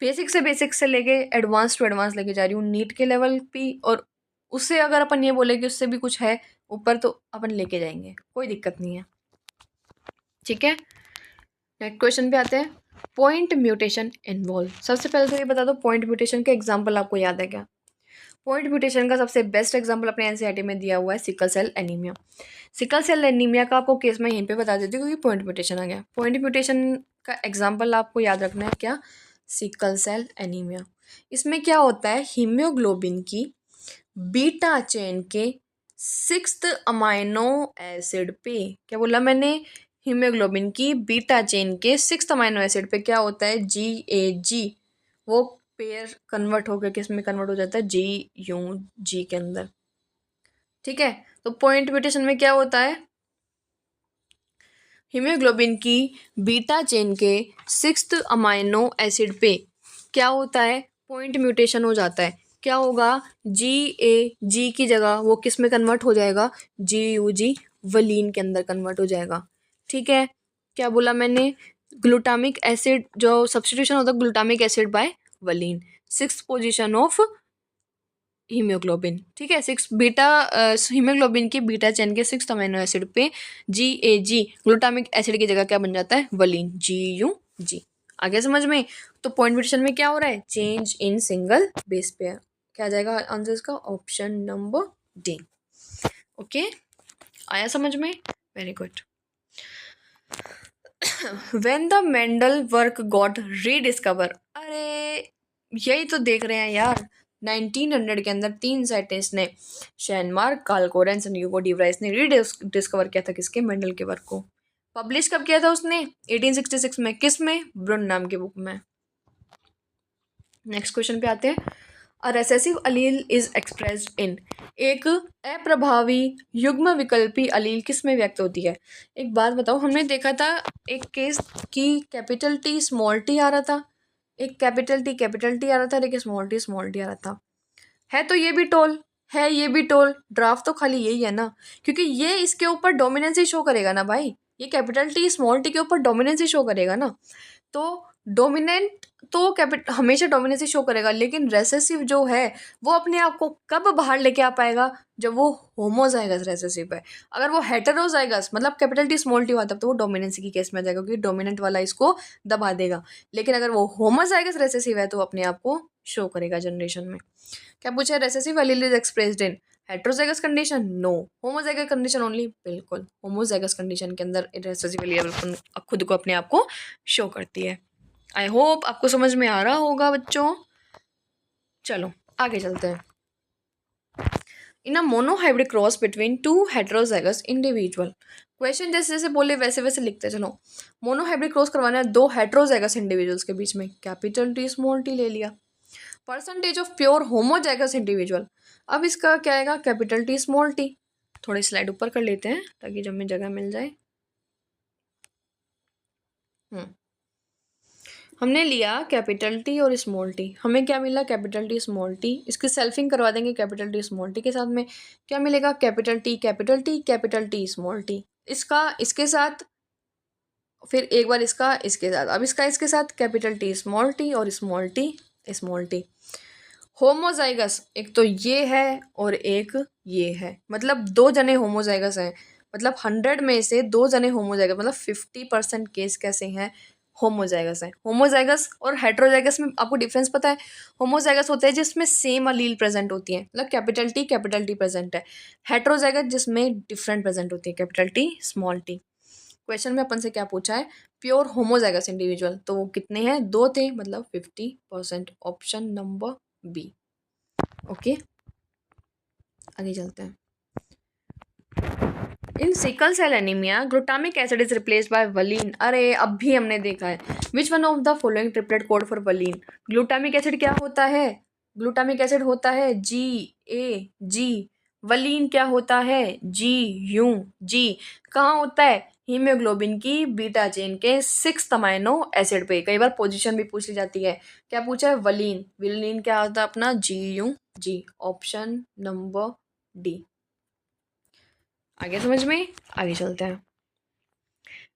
बेसिक से लेके एडवांस टू एडवांस लेके जा रही हूँ नीट के लेवल पे। और उससे अगर अपन ये बोले कि उससे भी कुछ है ऊपर तो अपन लेके जाएंगे, कोई दिक्कत नहीं है। ठीक है, नेक्स्ट क्वेश्चन पे आते हैं। Point mutation involve. सबसे पहले तो ये बता दो, पॉइंट म्यूटेशन के एग्जाम्पल आपको याद है क्या? पॉइंट म्यूटेशन का सबसे बेस्ट एग्जाम्पल अपने NCERT में दिया हुआ है sickle cell anemia. Sickle cell anemia का आपको केस मैं यहीं पे बता देती हूँ क्योंकि पॉइंट म्यूटेशन आ गया। पॉइंट म्यूटेशन का एग्जाम्पल आपको याद रखना है क्या? Sickle cell anemia. इसमें क्या होता है? हीमोग्लोबिन की बीटा चेन के 6th अमाइनो एसिड पे, क्या बोला मैंने? हीमोग्लोबिन की बीटा चेन के 6th अमाइनो एसिड पे क्या होता है, GAG, वो पेयर कन्वर्ट होकर किस में कन्वर्ट हो जाता है, GUG के अंदर। ठीक है, तो पॉइंट म्यूटेशन में क्या होता है, हीमोग्लोबिन की बीटा चेन के 6th अमाइनो एसिड पे क्या होता है, पॉइंट म्यूटेशन हो जाता है। क्या होगा, GAG की जगह वो किस में कन्वर्ट हो जाएगा, GUG, वलीन के अंदर कन्वर्ट हो जाएगा। ठीक है, क्या बोला मैंने, ग्लूटामिक एसिड जो सब्स्टिट्यूशन होता है glutamic acid by clean, 6th position of haemoglobin. ठीक है, हीमोग्लोबिन की बीटा चेन के 6th अमीनो एसिड पे GAG, ग्लूटामिक एसिड की जगह क्या बन जाता है, वलीन, GUG। आगे समझ में। तो पॉइंट म्यूटेशन में क्या हो रहा है, change in single base pair. क्या आ जाएगा आंसर इसका, ऑप्शन नंबर डी। ओके, आया समझ में, very good. When the Mendel work got rediscover, अरे यही तो देख रहे हैं यार, 1900 के अंदर 3 साइंटिस्ट ने, Tschermak, Karl Correns and Hugo de Vries ने रीडिस्कवर किया था किसके, मेंडल के वर्क को। पब्लिश कब किया था उसने, 1866 में, किस में, ब्रुन नाम की बुक में। नेक्स्ट क्वेश्चन पे आते हैं। A recessive allele is expressed in, एक अप्रभावी युग्म विकल्पी अलील किस में व्यक्त होती है। एक बात बताओ, हमने देखा था एक केस की कैपिटल टी स्मॉल टी आ रहा था, एक कैपिटल टी आ रहा था, एक स्मॉल टी आ रहा था। है तो ये भी टोल, है ये भी टोल, ड्राफ्ट तो खाली यही है ना, क्योंकि ये इसके ऊपर डोमिनेंसी शो करेगा ना भाई, ये कैपिटल टी स्मॉल टी के ऊपर डोमिनेंसी शो करेगा ना। तो डोमिनेंट तो हमेशा डोमिनेंसी शो करेगा, लेकिन रेसेसिव जो है वो अपने आप को कब बाहर लेके आ पाएगा, जब वो होमोजाइगस रेसेसिव है। अगर वो हेटेरोजाइगस मतलब कैपिटल टी स्मॉल टी हुआ तब तो वो डोमिनेंसी की केस में आ जाएगा, क्योंकि डोमिनेंट वाला इसको दबा देगा। लेकिन अगर वो होमोजाइगस रेसेसिव है तो अपने आप को शो करेगा जनरेशन में। क्या पूछा है, recessive allele is expressed in heterozygous condition, no. Homozygous condition only, बिल्कुल होमोजाइगस कंडीशन के अंदर रेसेसिव एलील खुद को अपने आप को शो करती है। आई होप आपको समझ में आ रहा होगा बच्चों। चलो आगे चलते हैं। In a monohybrid cross between two heterozygous individual, question जैसे जैसे बोले वैसे वैसे लिखते चलो। मोनोहाइब्रिड क्रॉस करवाना है दो हेट्रोजाइगस इंडिविजुअल्स के बीच में, कैपिटल टी स्मॉल टी ले लिया। Percentage of pure homozygous individual, अब इसका क्या आएगा, कैपिटल टी स्मॉल टी। थोड़ी स्लाइड ऊपर कर लेते हैं ताकि जब में जगह मिल जाए। हमने लिया कैपिटल टी और स्मॉल टी, हमें क्या मिला, कैपिटल टी स्मॉल टी। इसकी सेल्फिंग करवा देंगे कैपिटल टी स्मॉल टी के साथ में, क्या मिलेगा, capital T capital T small T. इसका इसके साथ, फिर एक बार इसका इसके साथ, अब इसका इसके साथ, कैपिटल टी और small T small T. Homozygous एक तो ये है और एक ये है, मतलब दो जने होमोजाइगस हैं, मतलब 100 में से दो जने होमोजाइगस, मतलब 50% केस कैसे हैं, होमोजाइगस है। होमोजाइगस और हेट्रोजाइगस में आपको डिफरेंस पता है, होमोजाइगस होते हैं जिसमें सेम अलील प्रेजेंट होती है, मतलब कैपिटल टी प्रेजेंट है। हेट्रोजाइगस जिसमें डिफरेंट प्रेजेंट होती है, capital T small T. Question में अपन से क्या पूछा है, प्योर होमोजाइगस इंडिविजुअल, तो वो कितने हैं, दो थे, मतलब 50%, ऑप्शन नंबर बी। ओके, आगे चलते हैं। In sickle cell anemia glutamic acid is replaced by valine, अरे अब भी हमने देखा है। Which one of the following triplet code for valine, glutamic acid क्या होता है, ग्लूटामिक एसिड होता है GAG, वलीन क्या होता है, GUG। कहाँ होता है, हीमोग्लोबिन की बीटा चेन के 6th अमाइनो एसिड पे। कई बार पोजीशन भी पूछ ली जाती है, क्या पूछा है, वलीन, वलीन क्या होता है अपना, GUG, ऑप्शन नंबर डी। आगे समझ में, आगे चलते हैं।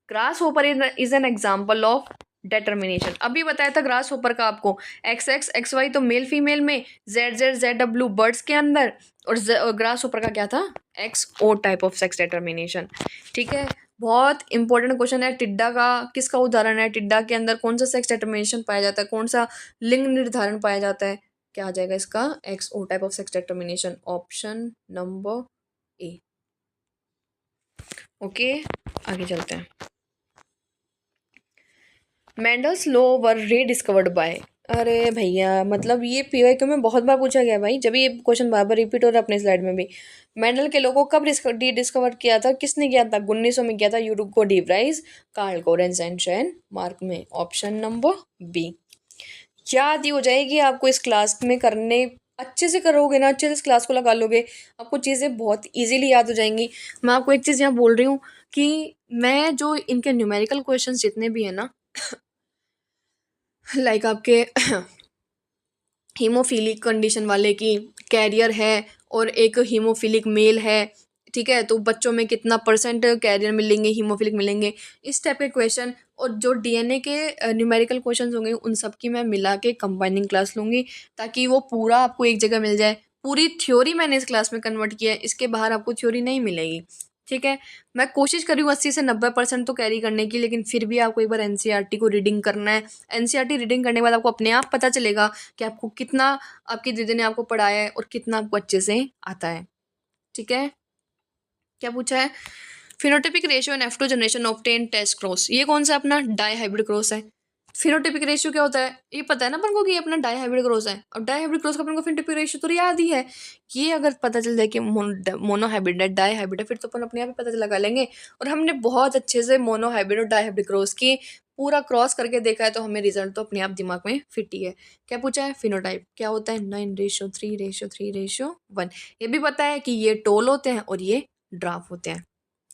Grasshopper is an example of determination, अभी बताया था ग्रास होपर का आपको, XX XY तो मेल फीमेल में, ZZ ZW बर्ड्स के अंदर, और ग्रास होपर का क्या था, XO type of sex determination. ठीक है, बहुत इंपॉर्टेंट क्वेश्चन है। टिड्डा का किसका उदाहरण है, टिड्डा के अंदर कौन सा सेक्स डेटर्मिनेशन पाया जाता है, कौन सा लिंग निर्धारण पाया जाता है, क्या आ जाएगा इसका, XO type of sex determination, option number A. Okay, आगे चलते हैं। Mendel's law were rediscovered by, अरे भैया, मतलब ये पीवाईक्यू में बहुत बार पूछा गया भाई, जब ये क्वेश्चन बार बार रिपीट हो रहा है अपने स्लाइड में भी। मेंडल के लोगों को कब डिस्कवर किया था, किसने किया था? 1900 में किया था, Hugo de Vries, Karl Correns and Tschermak में। Option number B. याद ही हो जाएगी आपको इस क्लास में करने, अच्छे से करोगे ना, अच्छे से इस क्लास को लगा लोगे, आपको चीज़ें बहुत इजीली याद हो जाएंगी। मैं आपको एक चीज़ यहाँ बोल रही हूँ कि मैं जो इनके न्यूमेरिकल क्वेश्चंस जितने भी है ना, लाइक आपके हीमोफिलिक कंडीशन वाले की कैरियर है और एक हीमोफिलिक मेल है, ठीक है, तो बच्चों में कितना परसेंट कैरियर मिलेंगे, हीमोफिलिक मिलेंगे, इस टाइप के क्वेश्चन, और जो डीएनए के न्यूमेरिकल क्वेश्चंस होंगे उन सब की मैं मिला के कंबाइनिंग क्लास लूँगी, ताकि वो पूरा आपको एक जगह मिल जाए। पूरी थ्योरी मैंने इस क्लास में कन्वर्ट किया है, इसके बाहर आपको थ्योरी नहीं मिलेगी, ठीक है। मैं कोशिश करी हूँ 80 से 90% तो कैरी करने की, लेकिन फिर भी आपको एक बार एनसीईआरटी को रीडिंग करना है। एनसीईआरटी रीडिंग करने के बाद आपको अपने आप पता चलेगा कि आपको कितना, आपकी दीदी ने आपको पढ़ाया है और कितना आपको अच्छे से आता है, ठीक है। क्या पूछा है? Phenotypic ratio and F2 generation obtain test cross, ये कौन सा अपना डाई हाइब्रिड क्रॉस है। फिनोटिपिक रेशियो क्या होता है ये पता है ना अपन को, कि ये अपना डाई हाइब्रिड क्रॉस है, और डाई हाइब्रिड क्रॉस का अपन को फिनोटिपिक रेशियो तो याद ही है। ये अगर पता चल जाए कि मोनो हाइब्रिड है, डाई हाइब्रिड है, फिर तो अपन अपने आप ही पता लगा लेंगे। और हमने बहुत अच्छे से मोनो हाइब्रिड और डाई हाइब्रिड क्रॉस की पूरा क्रॉस करके देखा है, तो हमें रिजल्ट तो अपने आप दिमाग में फिट ही है। क्या पूछा है? फिनोटाइप क्या होता है? 9:3:3:1। ये भी पता है कि ये टोल होते हैं और ये ड्राफ होते हैं,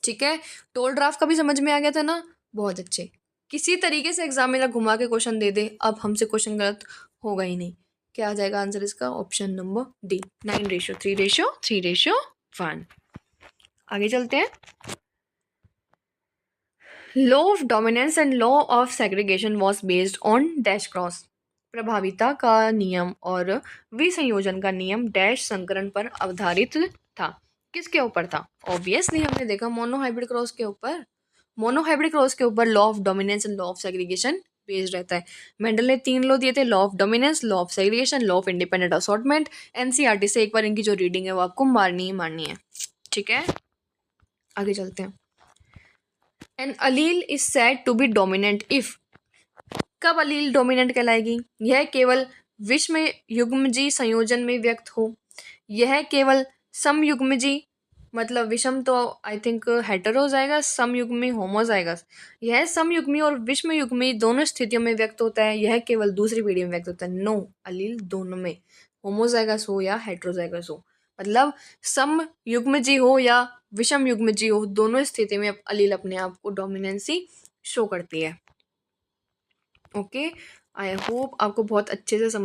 ठीक है। टोल ड्राफ का भी समझ में आ गया था ना, बहुत अच्छे। किसी तरीके से एग्जामिनर घुमा के क्वेश्चन दे दे, अब हमसे क्वेश्चन गलत होगा ही नहीं। क्या आ जाएगा आंसर इसका? Option number D, 9:3:3:1। आगे चलते हैं। Law of dominance and law of segregation was based on dash cross. प्रभाविता का नियम और विसंयोजन का नियम डैश संकरण पर आधारित था। किसके ऊपर था? ऑब्वियसली हमने देखा मोनोहाइब्रिड क्रॉस के ऊपर। मोनोहाइब्रिड क्रॉस के ऊपर law of dominance and law of segregation based रहता है। मेंडल ने 3 लॉ दिए थे, law of dominance, law of segregation, law of independent assortment. NCERT से एक बार इनकी जो रीडिंग है वो आपको मारनी ही मारनी है, ठीक है। आगे चलते हैं। An allele is said to be dominant if. कब अलील डोमिनेंट कहलाएगी? यह केवल विषम युग्मजी संयोजन में व्यक्त हो, यह केवल समयुग्मजी, मतलब विषम तो आई थिंक हेटेरो हो जाएगा, समयुग्मी होमो जाएगा। यह समयुग्मी और विषम युग्मी दोनों स्थितियों में व्यक्त होता है, यह केवल दूसरी पीढ़ी में व्यक्त होता है। नो, अलील दोनों में, होमोजाइगस हो या हेटेरोजाइगस हो, मतलब सम युग्मजी हो या विषम युग्मजी हो, दोनों स्थिति में अलील अपने आप को डोमिनेंसी शो करती है। ओके, आई होप आपको बहुत अच्छे से समझ